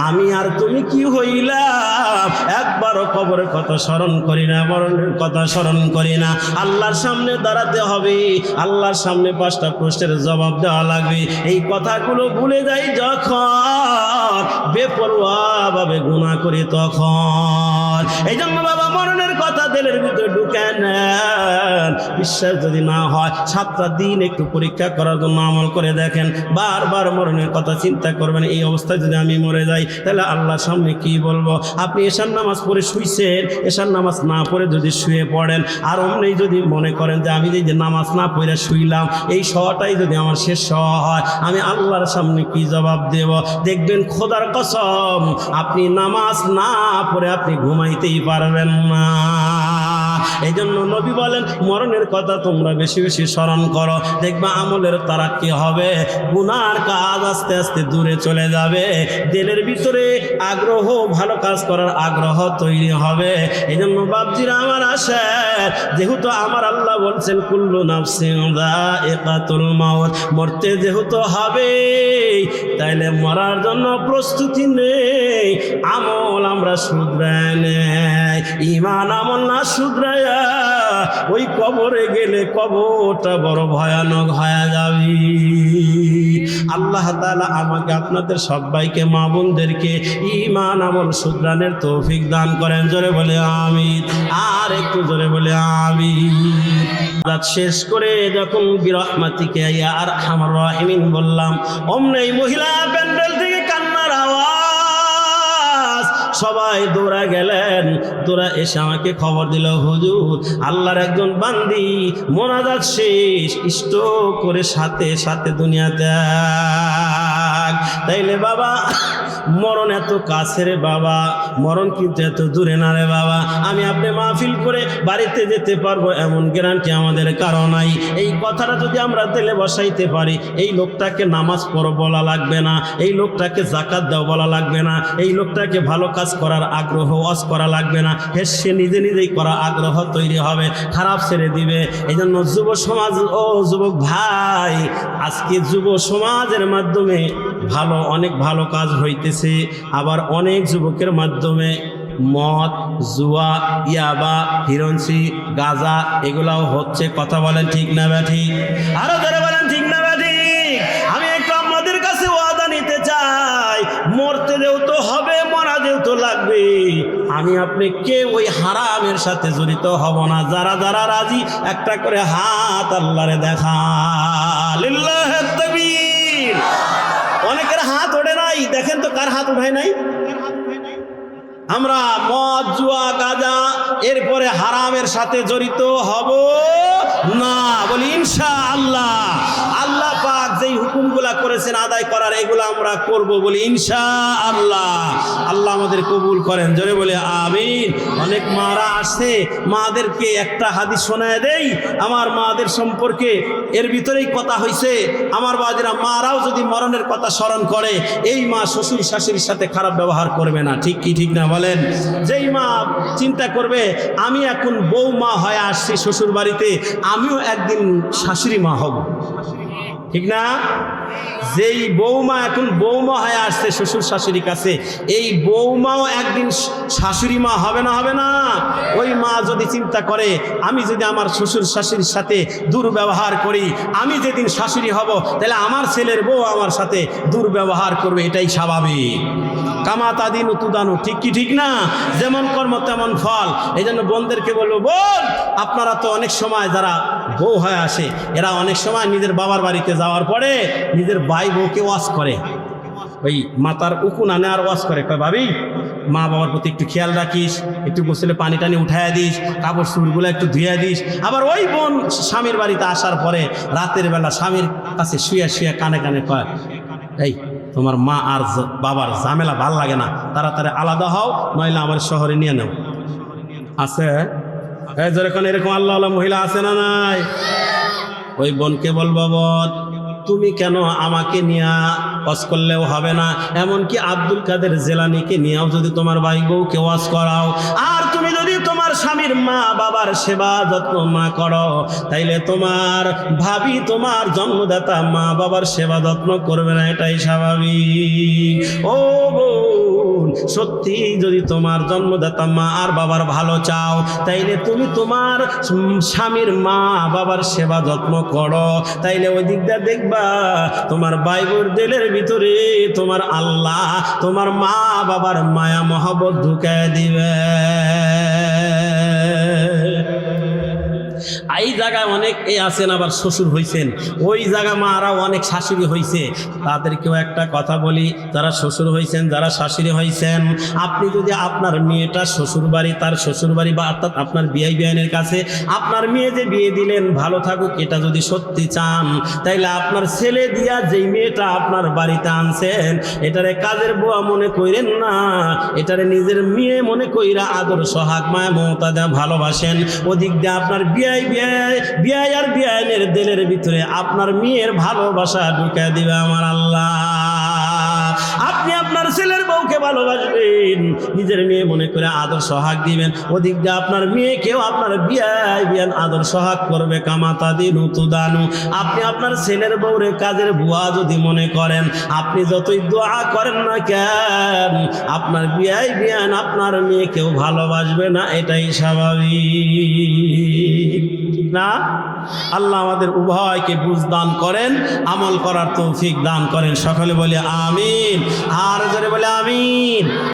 আমি আর তুমি কি হইলাম? একবারও কবরের কথা স্মরণ করি না, মরণের কথা স্মরণ করি না। আল্লাহর সামনে দাঁড়াতে হবে, আল্লাহর সামনে 5টা প্রশ্নের জবাব দেওয়া লাগবে। এই কথাগুলো ভুলে যাই যখন, বেপরোয়া ভাবে গুনাহ করি তখন। এই জন্য বাবা মরণের কথা দিলের ভিতরে ঢুকে নেন। বিশ্বাস যদি না হয় 7টা দিন একটু পরীক্ষা করার জন্য আমল করে দেখেন। বারবার মরণের কথা চিন্তা করবেন, এই অবস্থায় যদি আমি মরে যাই তাহলে আল্লাহর সামনে কি বলবো? আপনি এশার নামাজ পড়ে শুইছেন, এশার নামাজ না পড়ে যদি শুয়ে পড়েন, আর অমনি যদি মনে করেন যে আমি যে নামাজ না পড়ে শুইলাম, এই শোয়াটাই যদি আমার শেষ শোয়া হয়, আমি আল্লাহর সামনে কি জবাব দেব? দেখবেন খোদার কসম আপনি নামাজ না পড়ে আপনি ঘুমাইতেই পারবেন না। এই জন্য নবী বলেন, মরণের কথা তোমরা বেশি বেশি স্মরণ করো, দেখবা আমলের তারাক্কি হবে, গুনার কাজ আস্তে আস্তে দূরে চলে যাবে, দিলের ভিতরে আগ্রহ, ভালো কাজ করার আগ্রহ তৈরি হবে। এই জন্য বাপজিরা আমার আসে, যেহেতু আমার আল্লাহ বলছেন কুল্লু নাফসিন যায়িকাতুল মাউত, মরতে যেহেতু হবে, তাইলে মরার জন্য প্রস্তুতি নেই, আমল আমরা শুধরাই নেই। ঈমান আমল না শুধরাইয়া ওই কবরে গেলে কবরটা বড় ভয়ানক হয়ে যাবে। আল্লাহ তাআলা আমাকে আপনাদের সবাইকে, মা বোনদেরকে ঈমান আমল শুধরানোর তৌফিক দান করেন। জোরে বলে আমিন, আর একটু জোরে বলে আমিন। রাত শেষ করে যখন বিরহমাতিকা ইয়া আরহামার রাহিমিন বললাম, অমনি মহিলা প্যান্ডেল থেকে কান্নার আওয়াজ, সবাই দৌড়া গেলেন। দৌড়া এসে আমাকে খবর দিল, হুজুর আল্লাহর একজন বান্দি মোনাজাত শেষ, স্ট্রোক করে সাথে সাথে দুনিয়াতে। তাইলে বাবা মরণ এত কাছে রে বাবা, মরণ কিন্তু এত দূরে না রে বাবা। আমি আপনি মাহফিল করে বাড়িতে যেতে পারবো এমন গ্যারান্টি আমাদের কারো নাই। এই কথাটা যদি আমরা দিলে বসাইতে পারি, এই লোকটাকে নামাজ পড়ো বলা লাগবে না, এই লোকটাকে যাকাত দাও বলা লাগবে না, এই লোকটাকে ভালো কাজ করার আগ্রহ ওয়াজ করা লাগবে না, সে নিজে নিজেই করা আগ্রহ তৈরি হবে, খারাপ ছেড়ে দিবে। এই জন্য যুব সমাজ ও যুবক ভাই, আজকে যুব সমাজের মাধ্যমে ভালো অনেক ভালো কাজ হইতেছে, আবার অনেক যুবকের মাধ্যমে মদ, জুয়া, ইয়াবা, হিরোইন, গাঁজা এগুলাও হচ্ছে। কথা বলেন ঠিক না ব্যাঠিক? আরো ধরে বলেন ঠিক না ব্যাঠিক? আমি একটু আপনাদের কাছে ওয়াদা নিতে চাই, মরতে যেহেতু হবে, মরা যেহেতু লাগবে, আমি আপনি কে ওই হারামের সাথে জড়িত হব না। যারা যারা রাজি একটা করে হাত আল্লাহরে দেখা। লিল্লাহি তাকবীর। অনেকের হাত ওঠে নাই, দেখেন তো কার হাত উঠায় নাই? আমরা মদ, জুয়া, গাঁজা এরপরে হারামের সাথে জড়িত হব না, বলি ইনশাআল্লাহ। আল্লাহ পাক যেই হুকুমগুলা করেছেন আদায় করার, এগুলো আমরা করব, বলি ইনশাআল্লাহ। আল্লাহ আমাদের কবুল করেন, জোরে বলে আমিন। অনেক মারা আসছে, মাদেরকে একটা হাদিস শোনায় দেই আমার মাদের সম্পর্কে। এর ভিতরেই কথা হইছে, আমার বাদিরা মারাও যদি মরণের কথা স্মরণ করে, এই মা শ্বশুর শাশুড়ির সাথে খারাপ ব্যবহার করবে না। ঠিক কি ঠিক না বলেন? যেই মা চিন্তা করবে আমি এখন বউ মা হয়ে আসছি শ্বশুর বাড়িতে, আমিও একদিন শাশুড়ি মা হব, ঠিক না? যেই বৌমা এখন বৌমা হয়ে আসছে শ্বশুর শাশুড়ির কাছে, এই বৌমাও একদিন শাশুড়ি মা হবে না? হবে না? ওই মা যদি চিন্তা করে আমি যদি আমার শ্বশুর শাশুড়ির সাথে দুর্ব্যবহার করি, আমি যেদিন শাশুড়ি হব তাহলে আমার ছেলের বউ আমার সাথে দুর্ব্যবহার করবে, এটাই স্বাভাবিক। কামা তাদিনু তুদানু, ঠিক কি ঠিক না? যেমন কর্ম তেমন ফল। এই জন্য বোনদেরকে বলবো, বোন আপনারা তো অনেক সময় যারা বউ হয়ে আসে, এরা অনেক সময় নিজের বাবার বাড়িতে যাওয়ার পরে নিজের ভাই বউকে ওয়াজ করে, ওই মাতার উকুন আনে আর ওয়াজ করে, কয় ভাবি মা বাবার প্রতি একটু খেয়াল রাখিস, একটু গোসলে পানি টানি উঠাইয়া দিস, কাপড় চুলগুলো একটু ধুয়ে দিস। আবার ওই বোন স্বামীর বাড়িতে আসার পরে রাতের বেলা স্বামীর কাছে শুয়ে শুয়ে কানে কানে কয়, এই তোমার মা আর বাবার ঝামেলা ভাল লাগে না, তাড়াতাড়ি আলাদা হও, নইলে আমার শহরে নিয়ে নাও। আছে যেরকম এরকম আল্লাহ আল্লাহ মহিলা আছে না নাই? ওই বোনকে বলবো, বোন তুমি কেন আমাকে নিয়ে ওয়াজ করলেও হবে না, এমনকি আব্দুল কাদের জেলানিকে নিয়েও যদি তোমার ভাই বউকে ওয়াজ করাও, আর তুমি যদি তোমার স্বামীর মা বাবার সেবা যত্ন না করো, তাইলে তোমার ভাবি তোমার জন্মদাতা মা বাবার সেবা যত্ন করবে না, এটাই স্বাভাবিক। ও বোন, সত্যি যদি তোমার জন্মদাতা মা আর বাবার ভালো চাও, তাইলে তুমি তোমার স্বামীর মা বাবার সেবা যত্ন করো, তাইলে ওই দিকটা দেখবা তোমার বাইবুর দিলের ভিতরে তোমার আল্লাহ তোমার মা বাবার মায়া মহব্বত ঢুকায় দিবে। এই জায়গায় অনেক আছেন আবার শ্বশুর হয়েছেন, ওই জায়গায় মারাও অনেক শাশুড়ি হয়েছে। তাদেরকেও একটা কথা বলি, যারা শ্বশুর হয়েছেন, যারা শাশুড়ি হয়েছেন, আপনি যদি আপনার মেয়েটা শ্বশুর বাড়ি, তার শ্বশুর বাড়ি বা অর্থাৎ আপনার বিয়াই বিয়ানের কাছে আপনার মেয়ে যে বিয়ে দিলেন ভালো থাকুক, এটা যদি সত্যি চান, তাইলে আপনার ছেলে দিয়া যেই মেয়েটা আপনার বাড়িতে আনছেন, এটারে কাজের বুয়া মনে কইরেন না, এটারে নিজের মেয়ে মনে কইরা আদর সোহাগ মায়া মমতা দেয়া ভালোবাসেন। ওদিক দিয়ে আপনার বিয়াই আর বিয়ানের দিলের ভিতরে আপনার মেয়ের ভালোবাসা ঢুকে দিবে আমার আল্লাহ। আপনি আপনার ছেলের বউকে ভালোবাসবেন, নিজের মেয়ে মনে করে আদর সোহাগ দিবেন, ওদিক দিয়ে আপনার মেয়েকেও আপনার বিয়ান আদর সোহাগ করবে। কামাতা দিনু তুদানু, আপনি আপনার ছেলের বউরে কাজের বুয়া যদি মনে করেন, আপনি যতই দোয়া করেন না কেন, আপনার বিয়ান আপনার মেয়েকেও ভালোবাসবে না, এটাই স্বাভাবিক না? আল্লাহ আমাদের উভয়কে বুঝ দান করেন, আমল করার তৌফিক দান করেন। সকলে বলে আমিন, আর জোরে বলে আমিন।